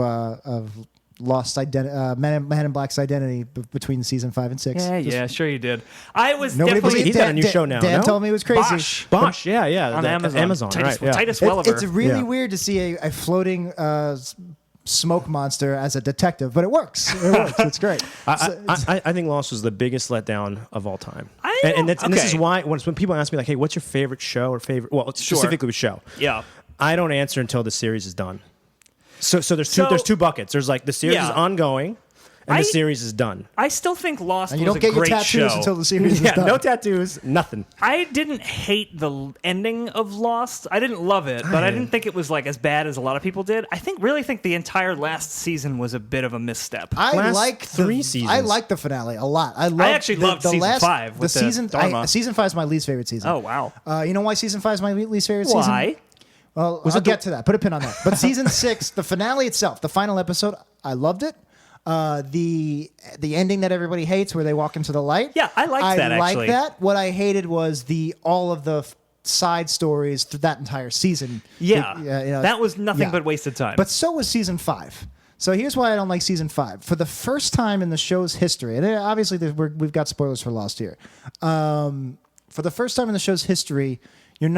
Lost Man in Black's identity between season 5 and 6. Yeah, sure you did. I was Nobody definitely... believed He's got a new show now, Dan no? told me it was crazy. Bosch. Yeah. On the- Amazon. right? Yeah. Titus Welliver. It's really Yeah. weird to see a floating smoke monster as a detective, but it works. It works. It's great. I think Lost was the biggest letdown of all time. I And this is okay. why when people ask me like, "Hey, what's your favorite show or favorite?" Well, specifically with show. Yeah. I don't answer until the series is done. So there's So- there's 2 buckets. There's like the series Yeah. is ongoing, and I- the series is done. I still think Lost And you was don't a get your great tattoos show. until the series is Yeah, done. no tattoos, nothing. I didn't hate the ending of Lost. I didn't love it, but I didn't think it was like as bad as a lot of people did. I really think the entire last season was a bit of a misstep. I Last like 3 seasons. I like the finale a lot. I actually loved season 5 with the Dharma. Season 5 is my least favorite season. Oh, wow. You know why season 5 is my least favorite season? Why? Well, I'll get to that. Put a pin on that. But season 6, the finale itself, the final episode, I loved it. The ending that everybody hates, where they walk into the light. Yeah, I liked that, I actually. like that. What I hated was all of the side stories through that entire season. Yeah. That was nothing yeah. but wasted time. But so was season 5. So here's why I don't like season 5. For the first time in the show's history, and obviously we've got spoilers for Lost here. For the first time in the show's history, you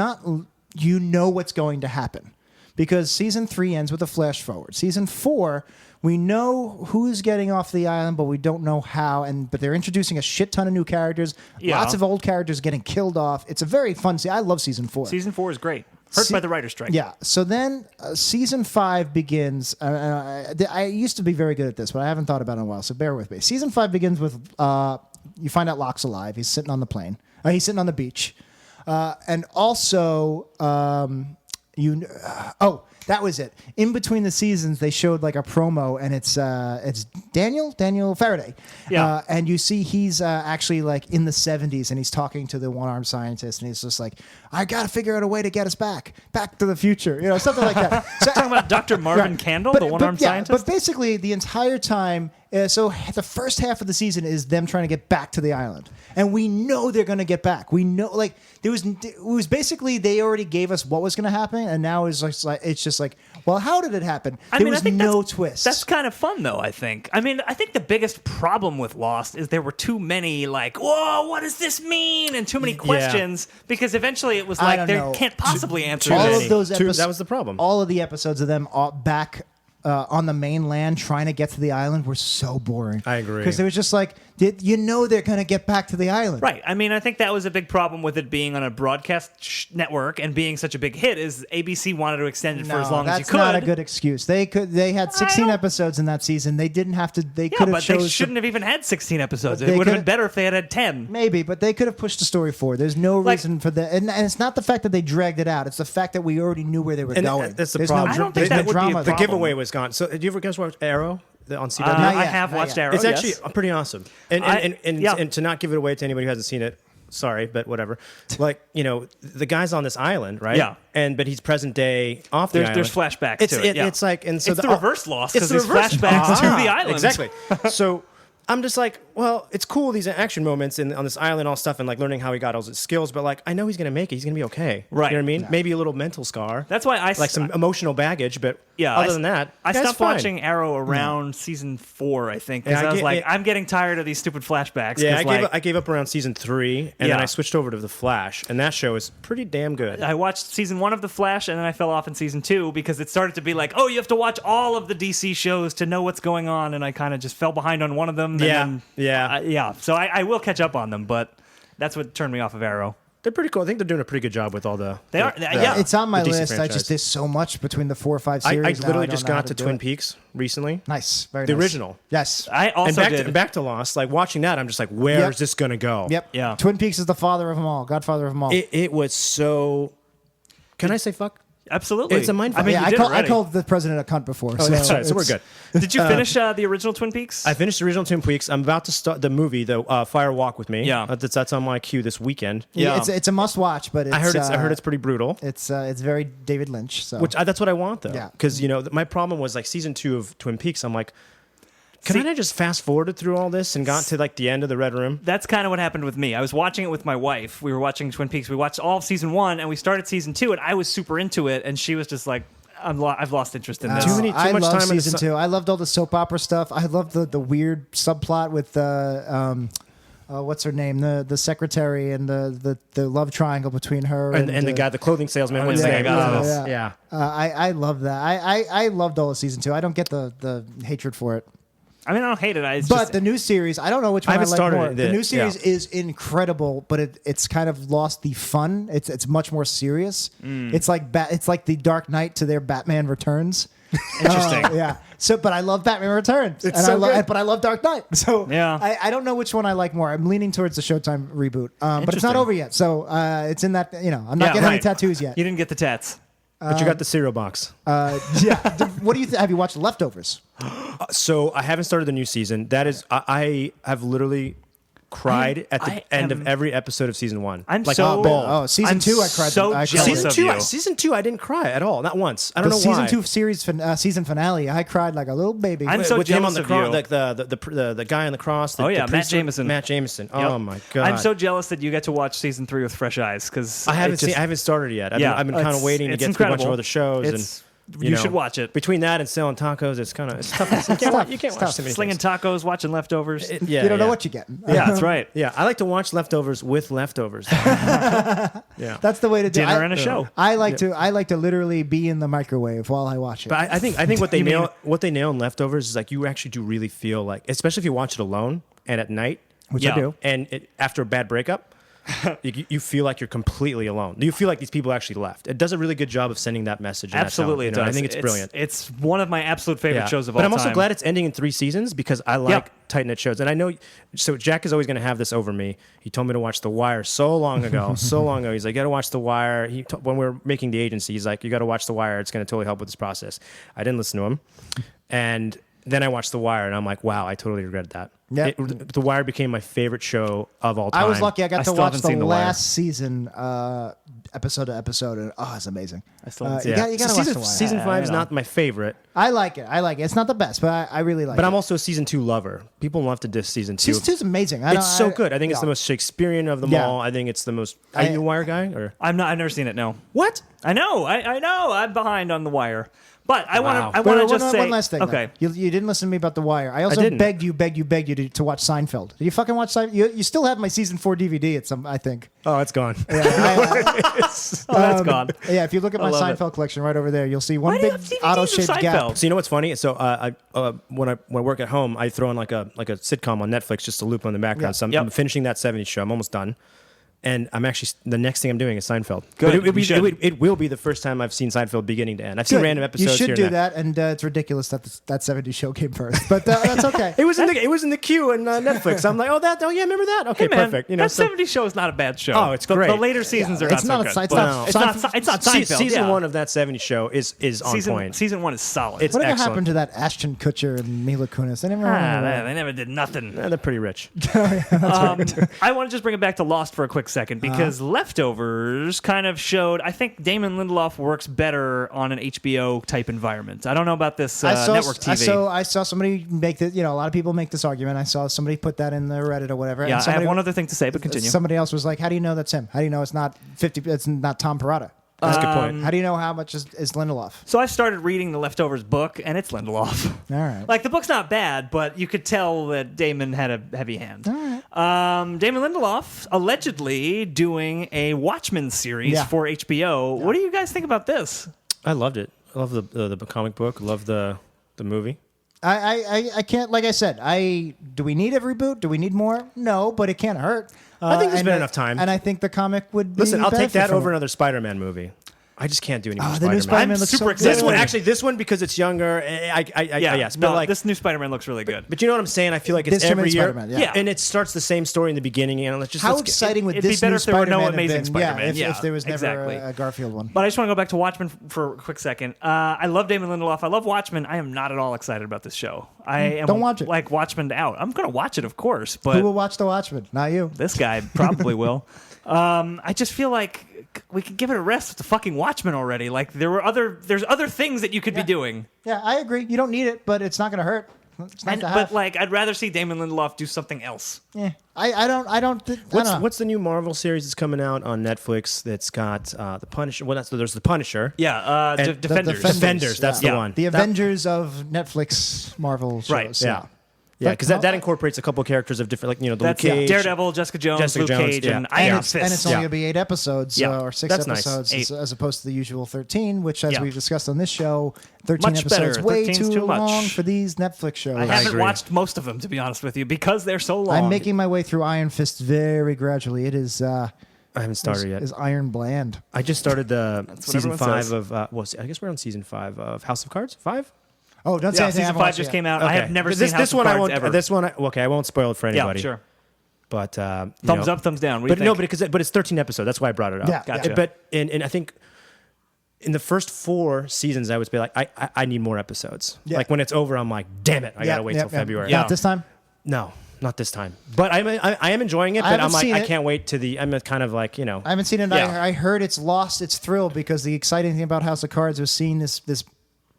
know what's going to happen. Because season 3 ends with a flash forward. Season 4, we know who's getting off the island, but we don't know how. But they're introducing a shit ton of new characters. Yeah. Lots of old characters getting killed off. It's a very fun season. I love season 4. Season 4 is great. Hurt by the writer's strike. Yeah. So then season 5 begins. I used to be very good at this, but I haven't thought about it in a while, so bear with me. Season 5 begins with you find out Locke's alive. He's sitting on the plane. He's sitting on the beach. And also, that was it. In between the seasons, they showed like a promo, and it's Daniel Faraday. Yeah. And you see he's actually like in the 70s, and he's talking to the one-armed scientist, and he's just like, I got to figure out a way to get us back to the future, something like that. So, Talking about Dr. Marvin Right. Candle, the one-armed scientist? But basically, the entire time, So the first half of the season is them trying to get back to the island, and we know they're going to get back. We know, like it was basically they already gave us what was going to happen, and now it's just like, well, how did it happen? There was no twist. That's kind of fun, though. I think the biggest problem with Lost is there were too many like, whoa, what does this mean, and too many questions because eventually it was like they can't possibly answer all any. of those episodes. That was the problem. All of the episodes of them back on the mainland trying to get to the island were so boring. I agree. Because it was just like, they're going to get back to the island. Right. I mean, I think that was a big problem with it being on a broadcast network and being such a big hit is ABC wanted to extend it for as long as you could. That's not a good excuse. They had 16 episodes in that season. They didn't have to. They could have. But they shouldn't have even had 16 episodes. It would have been better if they had 10. Maybe, but they could have pushed the story forward. There's no reason for that, and it's not the fact that they dragged it out. It's the fact that we already knew where they were going. That's the There's problem. I don't think that would be a The problem. giveaway was gone. So, did you ever guys watch Arrow on CW? I have watched Arrow. It's actually pretty awesome. And Yeah. and to not give it away to anybody who hasn't seen it, sorry, but whatever. Like, the guy's on this island, right? Yeah. But he's present day off the island. There's flashbacks to it. It's like, and so it's the reverse Lost because there's flashbacks to the island. Exactly. So I'm just like, well, it's cool, these action moments on this island, all stuff, and like learning how he got all his skills, but like, I know he's going to make it. He's going to be okay. Right. You know what I mean? Maybe a little mental scar. That's why like some emotional baggage, but other than that, I that's stopped fine. watching Arrow around season 4, I think, because Yeah, I was like, I'm getting tired of these stupid flashbacks. Yeah, 'cause, I gave up around season 3, and then I switched over to The Flash, and that show is pretty damn good. I watched season 1 of The Flash, and then I fell off in season 2 because it started to be like, oh, you have to watch all of the DC shows to know what's going on, and I kind of just fell behind on one of them. Yeah. So I will catch up on them, but that's what turned me off of Arrow. They're pretty cool. I think they're doing a pretty good job with all the. They are. Yeah. It's on my the DC list. franchise. There's so much between the 4 or 5 series. I now, literally don't just know how got to do Twin it. Peaks recently. Nice, very The nice. original. Yes. I also and did. back to Lost. Like watching that, I'm just like, where is this going to go? Yep. Yeah. Twin Peaks is the father of them all, godfather of them all. It was so. Can I say fuck? Absolutely. It's a mindfuck. I mean, yeah, you did I already. called the president a cunt before. Oh, that's right. So we're it's- good. Did you finish the original Twin Peaks? I finished the original Twin Peaks. I'm about to start the movie, though. Fire Walk with Me. Yeah. That's on my queue this weekend. Yeah. It's a must watch, but it's, I heard it's pretty brutal. it's very David Lynch. So That's what I want though. Yeah. Because my problem was like season 2 of Twin Peaks. I'm like, can I just fast forwarded through all this and got to like the end of the Red Room? That's kind of what happened with me. I was watching it with my wife. We were watching Twin Peaks. We watched all of season 1, and we started season 2, and I was super into it, and she was just like, I've lost interest in this. I much love time in the season sun. 2. I loved all the soap opera stuff. I loved the weird subplot with what's her name, the secretary, and the love triangle between her And the guy, the clothing salesman. What's his yeah, name? yeah. Yeah. I love that. I loved all of season 2. I don't get the hatred for it. I mean, I don't hate it. It's But just, the new series, I don't know which I one I haven't like started more. it. The new series Yeah. is incredible, but it's kind of lost the fun. It's much more serious. It's like the Dark Knight to their Batman Returns. Interesting. Yeah. So, but I love Batman Returns, It's and so good. but I love Dark Knight. So Yeah. I don't know which one I like more. I'm leaning towards the Showtime reboot, but it's Interesting. not over yet. So it's in that. I'm not Yeah, getting any right. tattoos yet. You didn't get the tats. But you got the cereal box. Yeah. What do you have you watched Leftovers? So I haven't started the new season. That is, I have literally cried at the I end am- of every episode of season 1. I'm like, so- bald. Oh, season I'm 2, I cried. so I cried. jealous season of 2, you. season 2, I didn't cry at all, not once. I don't know season why. 2 season finale, I cried like a little baby. I'm so With him jealous on the of cross, you. like the guy on the cross. Oh, yeah, the Matt priest- Jameson. Matt Jameson. Yep. Oh my god. I'm so jealous that you get to watch season 3 with fresh eyes because I haven't started yet. I've been kind of waiting to it's get through a bunch of incredible. other shows. It's- and you should watch it. Between that and selling tacos, it's tough. You can't watch too many Slinging things. tacos, watching leftovers. Yeah, you don't know yeah. what you're getting. Yeah, that's right. Yeah, I like to watch leftovers with leftovers. Yeah, That's the way to do it. Dinner and a show. I like to literally be in the microwave while I watch it. but I think what they nail in leftovers is like you actually do really feel like, especially if you watch it alone and at night, Which Yeah. I do. and after a bad breakup. You feel like you're completely alone. You feel like these people actually left. It does a really good job of sending that message. in that Absolutely, tone, it does. I think it's brilliant. It's one of my absolute favorite Yeah. shows of all but time. I'm also glad it's ending in 3 seasons because I like tight knit shows. And I know, so Jack is always going to have this over me. He told me to watch The Wire so long ago. He's like, you got to watch The Wire. When we were making The Agency, he's like, you got to watch The Wire. It's going to totally help with this process. I didn't listen to him. And then I watched The Wire and I'm like, wow, I totally regretted that. Yeah. The Wire became my favorite show of all time. I was lucky. I got to still watch haven't the seen The Wire. last season, episode to episode, and it's amazing. I still haven't seen You it. got to watch The Wire. Season 5 is not my favorite, I like it. It's not the best, but I really like it. but I'm also a season 2 lover. People love to diss season 2. Season 2's amazing. It's so good. I think it's the most Shakespearean of them Yeah. all. I think it's the most. Are you a Wire guy or I've never seen it. No. what? I know. I know. I'm behind on The Wire. But I Wow. want to. I But want to just say one last thing. Okay. though. You didn't listen to me about The Wire. I also didn't. begged you to watch Seinfeld. Did you fucking watch Seinfeld? You still have my season 4 DVD at some, I think. Oh, it's gone. That's gone. Yeah, if you look at my love it. Seinfeld collection right over there, you'll see one Why do you big have DVDs of auto-shaped Seinfeld? gap. So you know what's funny? So when I work at home, I throw in like a sitcom on Netflix just to loop on the background. Yeah. So I'm Yep. finishing that 70s show. I'm almost done. And I'm actually the next thing I'm doing is Seinfeld. Good. But You should. it will be the first time I've seen Seinfeld beginning to end. I've seen Good. random episodes. You should here do and there. that, and it's ridiculous that that 70s show came first, but that's okay. It was in the queue in Netflix. I'm like, oh yeah, remember that? Okay, Hey, man, perfect. that 70s show is not a bad show. Oh, it's The great. later seasons are It's not not so a- good. it's not- It's not. It's not Seinfeld. Season yeah. 1 of that 70s show is on point. Season 1 is solid. It's Whatever excellent. happened to that Ashton Kutcher and Mila Kunis? They never They never did nothing. They're pretty rich. I want to just bring it back to Lost for a quick second because Leftovers kind of showed. I think Damon Lindelof works better on an HBO type environment. I don't know about this network TV. I saw somebody make this. A lot of people make this argument. I saw somebody put that in the Reddit or whatever. Yeah, and I somebody, have one other thing to say, but continue. Somebody else was like, "How do you know that's him? How do you know it's not 50? It's not Tom Perrotta? That's a good point. How do you know how much is Lindelof?" So I started reading the Leftovers book, and it's Lindelof. All right. Like, the book's not bad, but you could tell that Damon had a heavy hand. All right. Damon Lindelof allegedly doing a Watchmen series Yeah. for HBO. What do you guys think about this? I loved it. I love the comic book. Love the movie. I can't. Like I said, do we need a reboot? Do we need more? No, but it can't hurt. I think there's and been enough time. and I think the comic would be. Listen, I'll take benefit that from over it. another Spider-Man movie. I just can't do any more The new Spider-Man. Spider-Man I'm looks super so excited. This one, good. actually, this one because it's younger. Yes, but no, like this new Spider-Man looks really good. But you know what I'm saying? I feel like it's This every Ultimate year, Spider-Man, yeah. and it starts the same story in the beginning. And let's How get- exciting would it'd be this better new if there were no Spider-Man have Amazing been? Spider-Man. If there was never exactly. a Garfield one. But I just want to go back to Watchmen for a quick second. I love Damon Lindelof. I love Watchmen. I am not at all excited about this show. I am Don't watch it. like Watchmen out. I'm going to watch it, of course, Who will but watch The Watchmen? Not you. this guy probably will. I just feel like we could give it a rest with the fucking Watchmen already. Like, there's other things that you could be doing. Yeah, I agree. You don't need it, but it's not going to hurt. It's nice to have. But like, I'd rather see Damon Lindelof do something else. Yeah. I don't know. What's the new Marvel series that's coming out on Netflix that's got the Punisher? Well, there's the Punisher. Yeah, And the Defenders. Defenders, that's the Yeah. one. The Avengers of Netflix Marvel shows. Right, Yeah. Yeah, because that incorporates a couple characters of different, like, the Luke That's Cage. Daredevil, Jessica Jones, Luke Cage, and And Iron it's, Fist. and it's only going to be 8 episodes Yeah. or 6 That's nice. episodes 8. as opposed to the usual 13, which, as Yeah. we've discussed on this show, 13 Much episodes better. way 13's too too much. long for these Netflix shows. I haven't agree. watched most of them, to be honest with you, because they're so long. I'm making my way through Iron Fist very gradually. It is I haven't started yet. is iron bland. I just started the what season everyone 5 says. of. I guess we're on season 5 of House of Cards. 5. Oh, don't say Yeah, anything. I season haven't 5 watched just it came yet. out. I have never But seen House this of one. Cards I won't. ever. This one. Okay, I won't spoil it for yeah, anybody. sure. But Thumbs up, thumbs down. What do you But think? but it's 13 episodes. That's why I brought it up. Yeah, Gotcha. But and I think in the first 4 seasons, I would be like, I need more episodes. Yeah. Like when it's over, I'm like, damn it, I gotta wait till February. Yeah. Not this time? No, not this time. But I am enjoying it. I But I'm haven't like, seen I it. can't wait to the. I'm kind of like, I haven't seen it. Yeah. I heard it's lost its thrill because the exciting thing about House of Cards was seeing this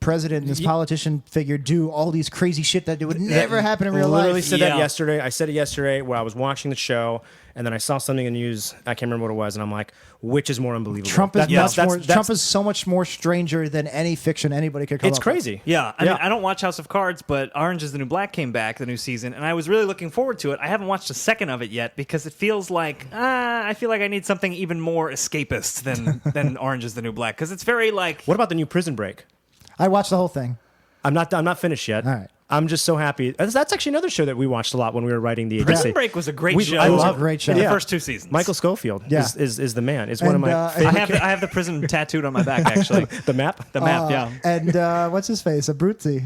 president and this politician figure do all these crazy shit that would never happen in real literally life. said Yeah. that yesterday. I said it yesterday where I was watching the show, and then I saw something in the news. I can't remember what it was, and I'm like, which is more unbelievable? Trump is That's- Trump is so much more stranger than any fiction anybody could come It's up crazy. Yeah, I mean, I don't watch House of Cards, but Orange is the New Black came back, the new season, and I was really looking forward to it. I haven't watched a second of it yet because it feels like I feel like I need something even more escapist than Orange is the New Black because it's very like What about the new Prison Break? with. I watched the whole thing. I'm not finished yet. All right. I'm just so happy. That's actually another show that we watched a lot when we were writing the Prison agency. Break was a great show. I It was a love great show. in the Yeah. first 2 seasons. Michael Schofield Yeah. is the man. It's one of And, my I favorite. I have the prison tattooed on my back actually. The map. The map, yeah. And what's his face? Abruzzi,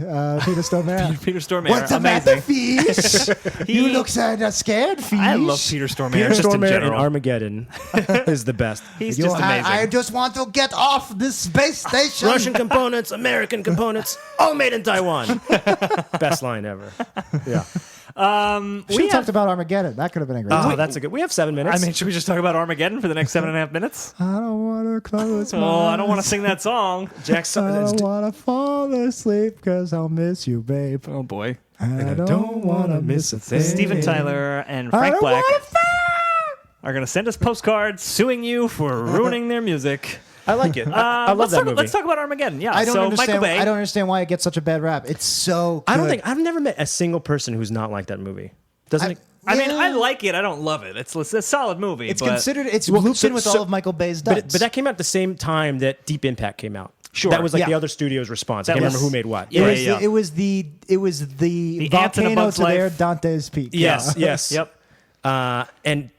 Peter Stormare. Peter Stormare, What's the amazing. matter, fish? You look scared, fish. I love Peter Stormare. Peter just in Stormare in general. Armageddon is the best. He's just amazing. I just want to get off this space station. Russian components, American components, all made in Taiwan. Best line ever. Yeah. We should have talked about Armageddon. That could have been a great Oh, one. that's a good. We have 7 minutes. I mean, should we just talk about Armageddon for the next 7.5 minutes? I don't want to close my Oh, I don't eyes. want to sing that song. Jackson. I don't want to fall asleep because I'll miss you, babe. Oh boy. I don't want to miss a thing. Steven Tyler and I Frank don't Black wanna are going to send us postcards suing you for ruining their music. I like it. I love that movie. Let's talk about Armageddon. Yeah. I don't so understand. Michael Bay. I don't understand why it gets such a bad rap. It's so good. I don't think I've never met a single person who's not like that movie. Doesn't it? I mean, Yeah. I like it. I don't love it. It's a solid movie. It's but considered. It's Well, looped so- in with so- all of Michael Bay's duds. But that came out at the same time that Deep Impact came out. Sure. That was like Yeah. the other studio's response. I That can't was- remember who made what. Yeah, it was the ants in a volcano bug's to their life. Dante's Peak. Yes, Yeah. yes. Yep. And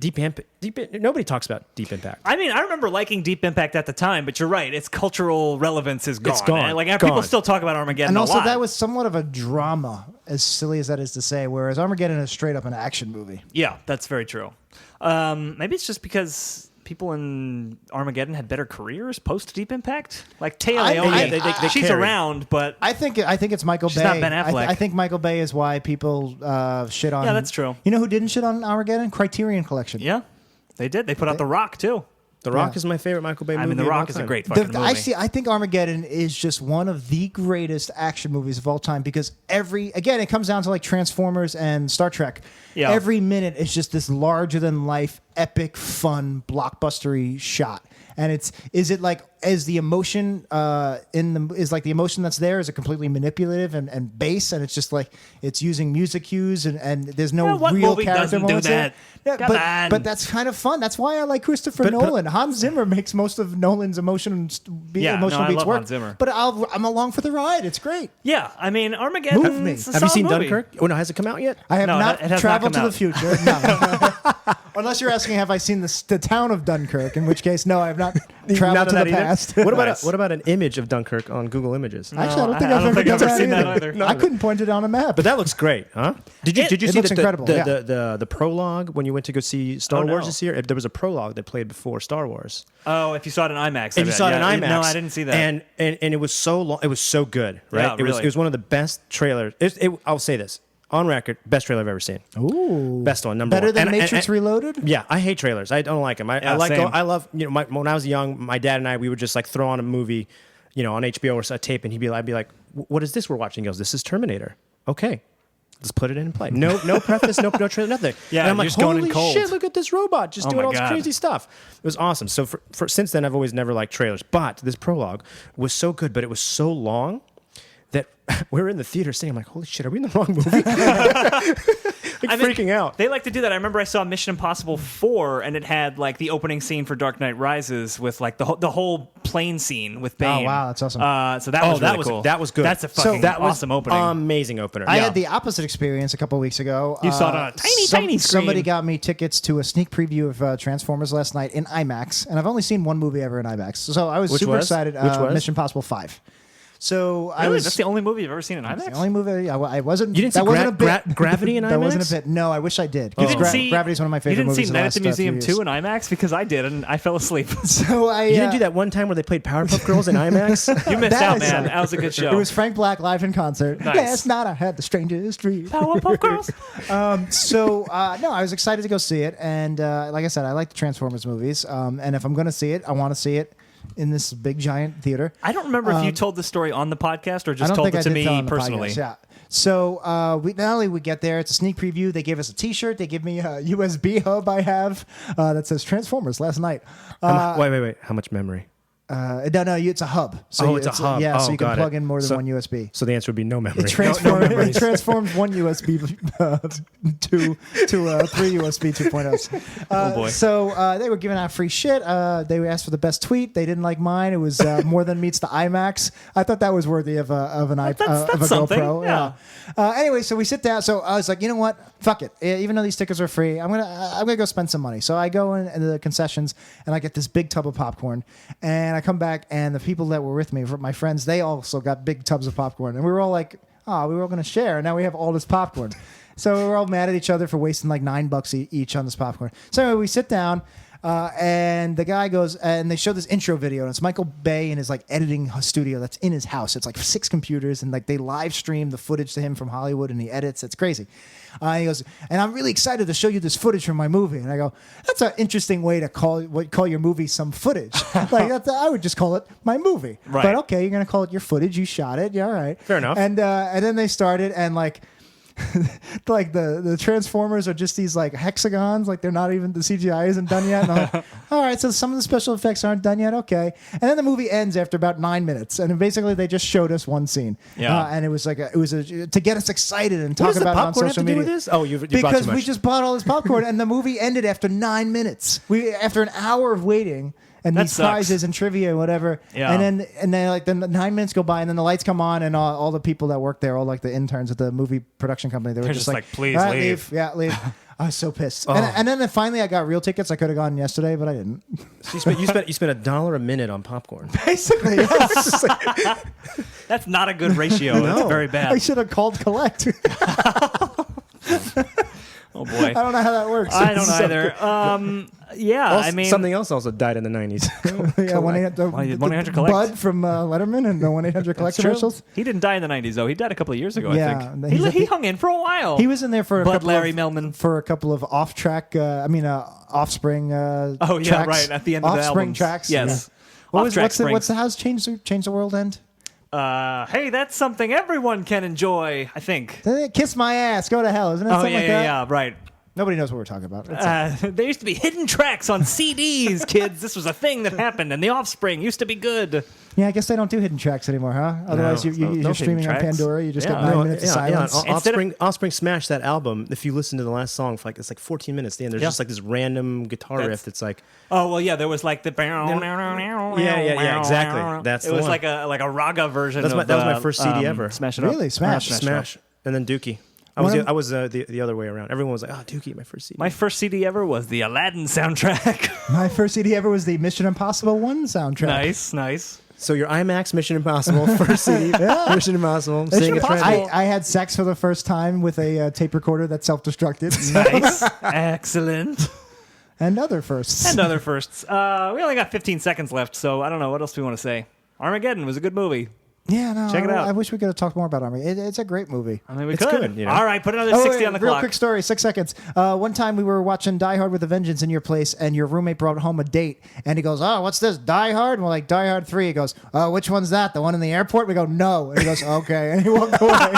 nobody talks about Deep Impact. I mean, I remember liking Deep Impact at the time, but you're right. Its cultural relevance is gone. It's gone. Like people Gone. still talk about Armageddon And a also, lot. that was somewhat of a drama, as silly as that is to say. Whereas Armageddon is straight up an action movie. Yeah, that's very true. Maybe it's just because people in Armageddon had better careers post Deep Impact. Like Taya Leone, she's carry. around, but I think it's Michael She's Bay. not Ben Affleck. I think Michael Bay is why people shit on. Yeah, that's true. You know who didn't shit on Armageddon? Criterion Collection. yeah, they did. They put out The Rock too. The Rock Yeah. is my favorite Michael Bay movie. I mean, The of all Rock is a time. great fucking movie. I think Armageddon is just one of the greatest action movies of all time because again, it comes down to like Transformers and Star Trek. Yeah. Every minute is just this larger than life, epic, fun, blockbustery shot. And is it like is the emotion is like the emotion that's there is it completely manipulative and base and it's just like it's using music cues and there's no Yeah, what real movie character doesn't do moments in it. that? Yeah, Come on. but that's kind of fun. That's why I like Christopher But- Nolan. Hans Zimmer makes most of Nolan's emotional Yeah, no, I beats love work. Hans Zimmer. But I'm along for the ride. It's great. Yeah, I mean, Armageddon. Move me. It's a Have you solid seen movie. Dunkirk? Oh no, has it come out yet? I have No, not it has not traveled come to out. the future. No. Unless you're asking, have I seen the town of Dunkirk? In which case, no, I have not traveled Not to that the either? past. What about an image of Dunkirk on Google Images? Actually, I don't think I I've don't ever think done I've ever that seen that either. either. I couldn't point it on a map. But that looks great, huh? Did you It see looks incredible, yeah. the prologue when you went to go see Star Oh, no. Wars this year? There was a prologue that played before Star Wars. Oh, if you saw it in IMAX. If you saw it in IMAX, No, I didn't see that. And it was so long. It was so good, right? Yeah, really. It was one of the best trailers. I'll say this on record: best trailer I've ever seen. Ooh, Best one, number better one. than And- Matrix and- Reloaded. Yeah, I hate trailers. I don't like them. I Yeah, like. same. I love. When I was young, my dad and I we would just like throw on a movie, on HBO or a tape, and I'd be like, "What is this we're watching?" He goes, "This is Terminator." Okay. Let's put it in and play. No preface, no trailer, nothing. Yeah, and I'm you're like, just going in holy cold. shit! Look at this robot just Oh doing my all this God. crazy stuff. It was awesome. So for since then, I've always never liked trailers. But this prologue was so good, but it was so long that we were in the theater saying, "I'm like, holy shit, are we in the wrong movie?" freaking out. They like to do that. I remember I saw Mission Impossible 4, and it had like the opening scene for Dark Knight Rises with like the whole plane scene with Bane. Oh, wow, that's awesome. So that was that really was cool. that was good. That's a fucking that was awesome opening. Amazing opener. I Yeah. had the opposite experience a couple of weeks ago. You saw it on a tiny screen. Somebody got me tickets to a sneak preview of Transformers last night in IMAX, and I've only seen one movie ever in IMAX, so I was Which super was? excited. Which was? Mission Impossible 5. So I Really? was That's the only movie you've ever seen in It's IMAX? the only movie I wasn't. You didn't see that wasn't a bit. Gravity in That wasn't IMAX? a bit. No, I wish I did. You 'cause didn't see Gravity's one of my favorite You didn't movies. see in Night the at the last, few Museum years. 2 in IMAX because I did, and I fell asleep. So I You didn't do that one time where they played Powerpuff Girls in IMAX? You missed That out, is man. so- That was a good show. It was Frank Black live in concert. Nice. Last night I had the strangest dream. Powerpuff Girls. So no, I was excited to go see it, and like I said, I like the Transformers movies. And if I'm going to see it, I want to see it in this big giant theater. I don't remember if you told the story on the podcast or I just don't told think it I to did tell me on the personally. podcast, yeah. So we not only we get there, it's a sneak preview. They gave us a T-shirt. They give me a USB hub I have that says Transformers last night. Wait. How much memory? No, it's a hub. So It's a hub. Yeah, Oh, so you can got plug it. in more than So- one USB. So the answer would be no memory. It transforms one USB to 3 USB 2.0s. Oh, boy. So they were giving out free shit. They asked for the best tweet. They didn't like mine. It was more than meets the IMAX. I thought that was worthy of a That's something. GoPro. Yeah. Anyway, so we sit down. So I was like, you know what? Fuck it. Even though these tickets are free, I'm gonna go spend some money. So I go in the concessions and I get this big tub of popcorn. And I come back and the people that were with me, my friends, they also got big tubs of popcorn. And we were all like, oh, we were all going to share. And now we have all this popcorn. So we were all mad at each other for wasting like $9 each on this popcorn. So anyway, we sit down. And the guy goes, and they show this intro video, and it's Michael Bay in his like editing studio that's in his house. It's like 6 computers, and like they live stream the footage to him from Hollywood, and he edits. It's crazy. He goes, and I'm really excited to show you this footage from my movie. And I go, that's an interesting way to call your movie some footage. Like I would just call it my movie. Right. But okay, you're gonna call it your footage. You shot it. Yeah, all right. Fair enough. And then they started, and like. Like the Transformers are just these like hexagons, like they're not even, the CGI isn't done yet. And I'm like, all right, so some of the special effects aren't done yet, okay. And then the movie ends after about 9 minutes, and basically they just showed us one scene. Yeah. And it was like to get us excited and What talk does the about it on popcorn have social to do media. with this? Oh, you bought Because too much. we just bought all this popcorn, and the movie ended after 9 minutes. After an hour of waiting. And That these sucks. prizes and trivia and whatever. Yeah. And then like then 9 minutes go by, and then the lights come on, and all the people that work there, all like the interns at the movie production company, they were They're just just like, like, "Please "All right, leave." Yeah, leave. I was so pissed. Oh. And then finally I got real tickets. I could have gone yesterday, but I didn't. So you spent $1 a minute on popcorn. Basically, yes. That's not a good ratio. No. It's very I bad. should have called collect. Oh boy. I don't know how that works. I don't either. Yeah, Also, I mean, something else also died in the 90s. Yeah, 1-800 collect. Bud from Letterman and the 1-800 collect True. commercials. He didn't die in the 90s, though. He died a couple of years ago, Yeah, I think. he's at He the- hung in for a while. He was in there for a Bud couple Larry of, Melman. for a couple of off-track, Offspring. Oh, yeah, tracks. right, at the end of the Offspring albums. tracks. Yes. Yeah. What Off-track what's springs. the how's change the world end? Hey, that's something everyone can enjoy, I think. Kiss my ass, go to hell, isn't it? Oh, Something yeah, like yeah, that? yeah, right. Nobody knows what we're talking about. It's There used to be hidden tracks on CDs, kids. This was a thing that happened, and the Offspring used to be good. yeah, I guess they don't do hidden tracks anymore, huh? Otherwise, No, you're hidden streaming on tracks. Pandora. You just Yeah. get 9 No, minutes of silence. Instead of- Offspring smashed that album. If you listen to the last song, for like it's like 14 minutes. At the end, there's Yeah. just like this random guitar That's- riff that's like, Oh, well, yeah, there was like the... yeah, exactly. That's it the was one. like a raga version that was my first CD ever. Smash It Up. Really? Smash. Smash, and then Dookie. I was the other way around. Everyone was like, "Oh, Dookie, my first CD." My first CD ever was the Aladdin soundtrack. My first CD ever was the Mission Impossible 1 soundtrack. Nice. So your IMAX Mission Impossible first CD, Mission Impossible, seeing a trend. I had sex for the first time with a tape recorder that self-destructed. Nice. Excellent. And other firsts. And other firsts. We only got 15 seconds left, so I don't know. What else do we want to say? Armageddon was a good movie. Yeah, no. Check it out. I wish we could have talked more about Army. It's a great movie. I mean, we It's could. good, you know. All right, put another 60 on the real clock. quick story, 6 seconds. One time we were watching Die Hard with a Vengeance in your place, and your roommate brought home a date, and he goes, "Oh, what's this? Die Hard?" And we're like, "Die Hard 3." He goes, "Oh, which one's that? The one in the airport?" We go, "No." And he goes, "Okay," and he walked away.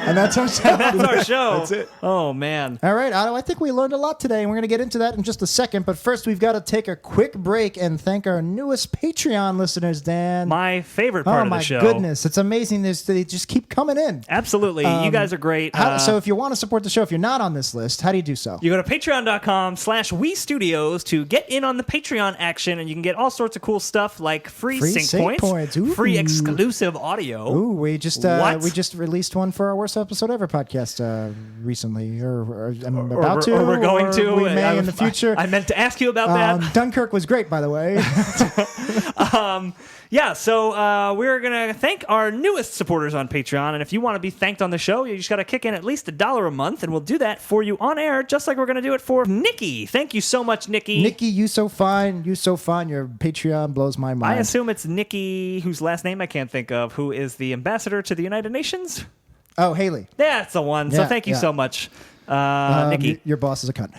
And that's our show. That's our show. That's it. Oh, man. All right, Otto, I think we learned a lot today, and we're going to get into that in just a second. But first, we've got to take a quick break and thank our newest Patreon listeners, Dan. My favorite part Oh, of the my show. goodness. It's amazing. They just keep coming in. Absolutely. You guys are great. So if you want to support the show, if you're not on this list, how do you do so? You go to patreon.com/WeStudios to get in on the Patreon action, and you can get all sorts of cool stuff like free sync points, Ooh. free exclusive audio. Ooh, we just What? released one for our worst episode ever podcast recently, or I'm about to, or we're going to. We may in the future. I meant to ask you about that. Dunkirk was great, by the way. Yeah, so we're going to thank our newest supporters on Patreon. And if you want to be thanked on the show, you just got to kick in at least $1 a month, and we'll do that for you on air, just like we're going to do it for Nikki. Thank you so much, Nikki. Nikki, you so fine. You so fine. Your Patreon blows my mind. I assume it's Nikki, whose last name I can't think of, who is the ambassador to the United Nations. Oh, Haley. That's the one. So Yeah, thank you yeah. so much, Nikki. Your boss is a cunt.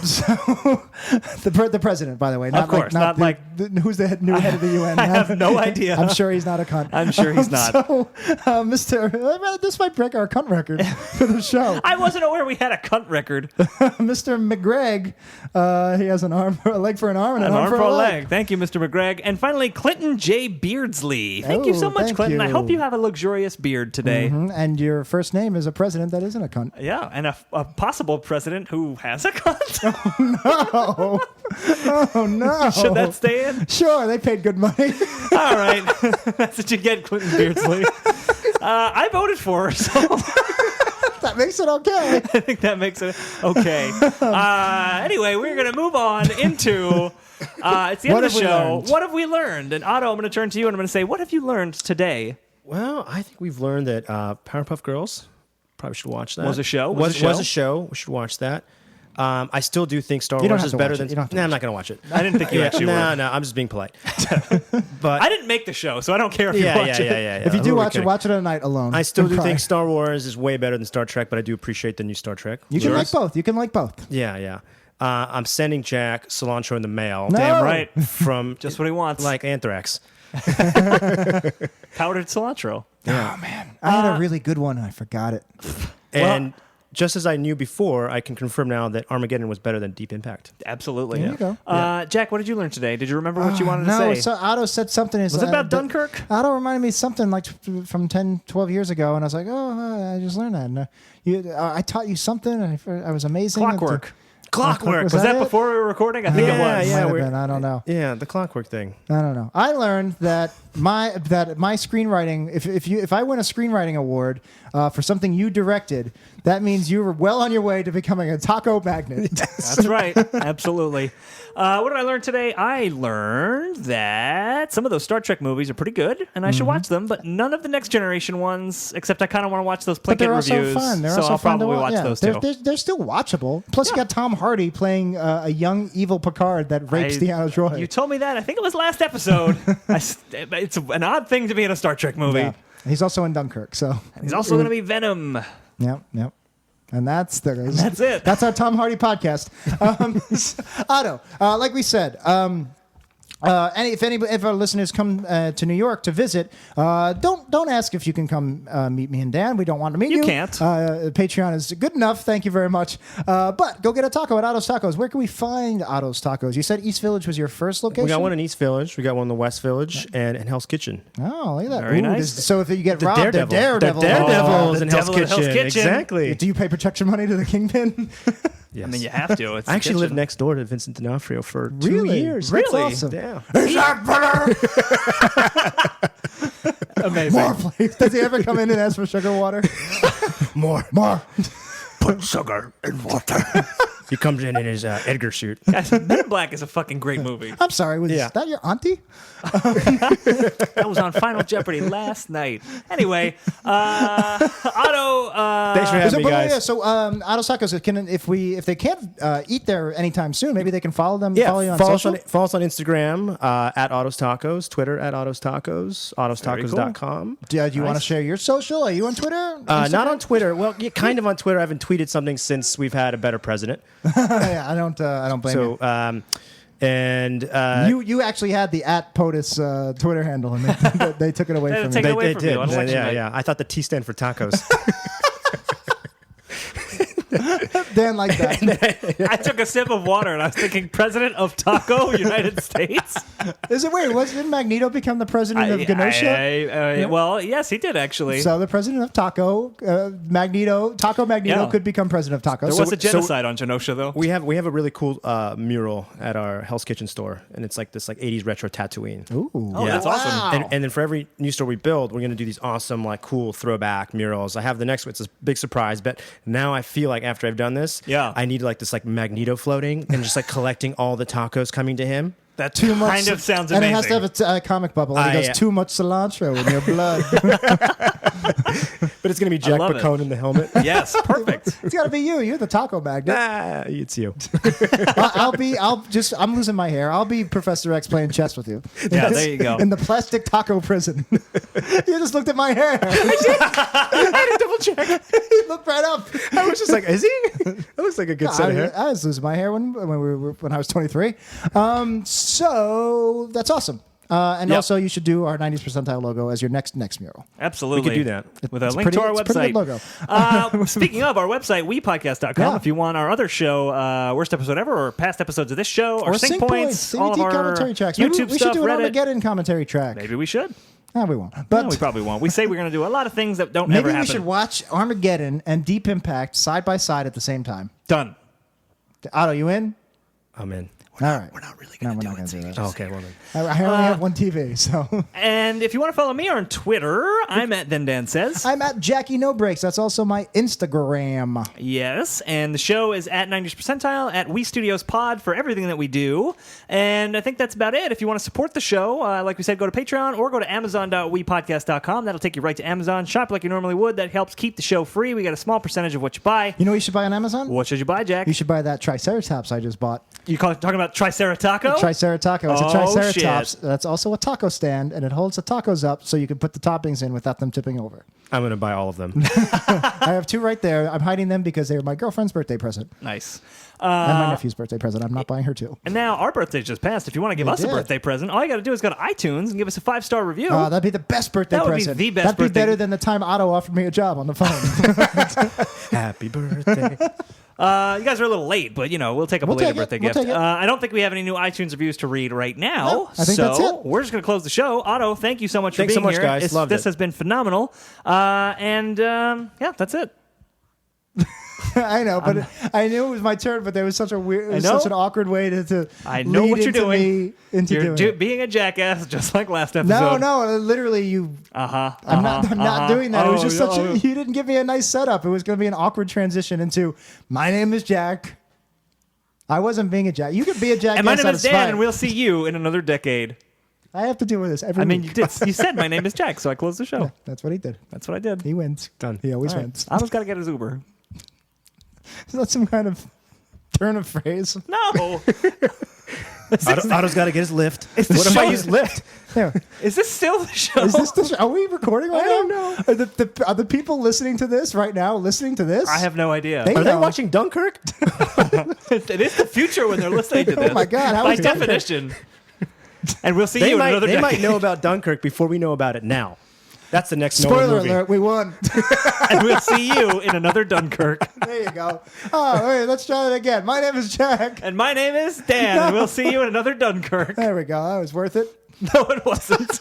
So the president, by the way, not Of course, like, not like- who's the new head of the UN. I have no idea. I'm sure he's not a cunt. I'm sure he's not. So, this might break our cunt record for the show. I wasn't aware we had a cunt record. Mr. McGregg, he has a leg for an arm and an arm for a leg. Thank you, Mr. McGregg. And finally, Clinton J. Beardsley. Thank you so Oh, much, thank Clinton. I you. hope you have a luxurious beard today. Mhm. And your first name is a president that isn't a cunt. Yeah, and a possible president who has a cunt. Oh no! Should that stay in? Sure, they paid good money. All right. That's what you get, Clinton Beardsley. I voted for her, so That makes it okay. I think that makes it okay. Anyway, we're going to move on into... it's the end What of the have we show. learned? What have we learned? And Otto, I'm going to turn to you and I'm going to say, what have you learned today? Well, I think we've learned that Powerpuff Girls, probably should watch that. Was a show? Was a show. We should watch that. I still do think Star You don't Wars have is to better watch it. than. You don't have to Nah, I'm watch not going to watch it. I didn't think you actually were. No, I'm just being polite. But I didn't make the show, so I don't care if you yeah, watch it. If you Who do are we watch it, kidding? watch it at night alone. I still and do cry. think Star Wars is way better than Star Trek, but I do appreciate the new Star Trek. You can Yours? like both. You can like both. Yeah. I'm sending Jack cilantro in the mail. No. Damn right. From Just what he wants. like anthrax. Powdered cilantro. Oh man, I had a really good one. I forgot it. And just as I knew before, I can confirm now that Armageddon was better than Deep Impact. Absolutely. There you go. Jack, what did you learn today? Did you remember what you wanted to No, say? so Otto said something. Was it about Dunkirk? Otto reminded me something like from 10, 12 years ago, and I was like, oh, I just learned that. And, I taught you something, and I was amazing. Clockwork. Clockwork. Was that it? before we were recording? I think it was. Might have we're- been. I don't know. Yeah, the clockwork thing. I don't know. I learned that my screenwriting, if I win a screenwriting award for something you directed, that means you were well on your way to becoming a taco magnet. That's right. Absolutely. What did I learn today? I learned that some of those Star Trek movies are pretty good, and I should watch them, but none of the Next Generation ones, except I kind of want to watch those But they're Plinkett also reviews. fun. They're so also I'll fun to probably watch. watch those too. They're still watchable. Plus, you got Tom Hardy playing a young evil Picard that rapes Deanna Troi. You told me that. I think it was last episode. It's an odd thing to be in a Star Trek movie. Yeah. He's also in Dunkirk, so He's also going to be Venom. Yep. And that's it. That's our Tom Hardy podcast. Otto, like we said, if our listeners come to New York to visit, don't ask if you can come meet me and Dan. We don't want to meet you. You can't. Patreon is good enough. Thank you very much. But go get a taco at Otto's Tacos. Where can we find Otto's Tacos? You said East Village was your first location. We got one in East Village. We got one in the West Village and in Hell's Kitchen. Oh, look at that. Very nice. So if you get robbed, Daredevil. Daredevil. The Daredevil's the in Hell's Devil in Hell's Kitchen. Kitchen. Exactly. Do you pay protection money to the Kingpin? Yes. I mean, you have to. It's I actually the lived kitchen. next door to Vincent D'Onofrio for 2 Really? years. That's Really? awesome. Yeah. Is that better? Amazing. More, please. Does he ever come in and ask for sugar water? More. Put sugar in water. He comes in his Edgar suit. Guys, Men in Black is a fucking great movie. I'm sorry. Was Yeah. that your auntie? That was on Final Jeopardy last night. Anyway, Otto. Thanks for having me, But guys. yeah, so Otto's Tacos, if they can't eat there anytime soon, maybe they can follow them. Yeah, Follow you on follow us social. follow us on Instagram at Otto's Tacos, Twitter at Otto's Tacos, ottostacos.com. Do you want to share your social? Are you on Twitter? Not on Twitter. Well, yeah, kind of on Twitter. I haven't tweeted something since we've had a better president. Yeah, I don't blame you. So, You actually had the @POTUS Twitter handle, and they took it away They from take you. it away they from did. you on election night. Yeah. I thought the T stand for tacos. Dan like that. I took a sip of water and I was thinking, President of Taco, United States. Is it weird? Didn't Magneto become the president of Genosha? Well, yes, he did actually. So the president of Taco Magneto Yeah. could become president of Taco. There was a genocide on Genosha, though. we have a really cool mural at our Hell's Kitchen store, and it's like this 80s retro Tatooine. Ooh. Oh, that's awesome. Wow. And then for every new store we build, we're going to do these awesome, cool throwback murals. I have the next one. It's a big surprise, but now I feel like after I've done this, Yeah. I need this Magneto floating and just collecting all the tacos coming to him. That Too much, kind of sounds and amazing. it has to have a comic bubble. And it goes yeah. too much cilantro in your blood. But it's going to be Jack love it. Picone in the helmet. Yes, perfect. It's got to be you. You're the taco magnet. It's you. I'm losing my hair. I'll be Professor X playing chess with you. Yeah, there you go. In the plastic taco prison. You just looked at my hair. I had to double check. He looked right up. I was just like, is he? That looks like a good set of hair. I was losing my hair when I was 23. So that's awesome. And Yep. also, you should do our 90s Percentile logo as your next mural. Absolutely. We could do that. With a It's link to our it's a pretty website. good logo. Speaking of our website, wepodcast.com, Yeah. if you want our other show, Worst Episode Ever, or past episodes of this show, or Sync Points, all of CBT our commentary tracks. YouTube we stuff, should do an Reddit. Armageddon commentary track. Maybe we should. No, we won't. No, But we probably won't. We say we're going to do a lot of things that don't maybe ever we happen. should watch Armageddon and Deep Impact side by side at the same time. Done. Otto, you in? I'm in. right. We're not really No, going we're to not do gonna it. do that. So Okay, well then. I only have one TV, so And if you want to follow me on Twitter, I'm at Then Dan Says. I'm at Jackie No Breaks. That's also my Instagram. Yes, and the show is at 90s Percentile, at We Studios Pod for everything that we do. And I think that's about it. If you want to support the show, like we said, go to Patreon or go to amazon.wepodcast.com. That'll take you right to Amazon. Shop like you normally would. That helps keep the show free. We got a small percentage of what you buy. You know what you should buy on Amazon? What should you buy, Jack? You should buy that Triceratops I just bought. Talking about Tricerataco? Tricerataco. It's a Oh, Triceratops. shit. That's also a taco stand, and it holds the tacos up so you can put the toppings in without them tipping over. I'm going to buy all of them. I have two right there. I'm hiding them because they're my girlfriend's birthday present Nice. and my nephew's birthday present. I'm not buying her two. And now our birthday just passed. If you want to give It us a did. birthday present, all you got to do is go to iTunes and give us a 5-star review. That'd be the best birthday That would be present. the best That'd be birthday- better than the time Otto offered me a job on the phone. Happy birthday. You guys are a little late, but we'll take a We'll belated take it. birthday We'll gift. take it. I don't think we have any new iTunes reviews to read right now. No, I think so that's it. we're just going to close the show. Otto, thank you so much Thanks for so being much, here. guys. Loved this it. has been phenomenal. Yeah, that's it. I know, but I knew it was my turn, but there was such a weird, it was know. such an awkward way to I know lead what you're into doing. me into You're doing it. being a jackass, just like last episode. No, literally, you. Uh-huh. I'm not doing that. It was just such Oh. a. You didn't give me a nice setup. It was going to be an awkward transition into. My name is Jack. I wasn't being a Jack. You could be a Jack. And my name is Dan, and we'll see you in another decade. I have to deal with this every I mean, week. you said my name is Jack, so I closed the show. Yeah, that's what he did. That's what I did. He wins. Done. He always All right. wins. I almost got to get his Uber. Is that some kind of turn of phrase? No. Otto's got to get his lift. It's the What if show. I use lift? There. Is this still the show? Is this the show? Are we recording right I don't now? know. Are the people listening to this right now listening to this? I have no idea. They Are they know. watching Dunkirk? It is the future when they're listening to this. Oh my God, how By is Dunkirk? definition. And we'll see They you in might, another they decade. might know about Dunkirk before we know about it now. That's the next Nolan Spoiler movie. alert, we won. And we'll see you in another Dunkirk. There you go. Oh, wait, let's try it again. My name is Jack. And my name is Dan, and we'll see you in another Dunkirk. There we go. That was worth it. No, it wasn't.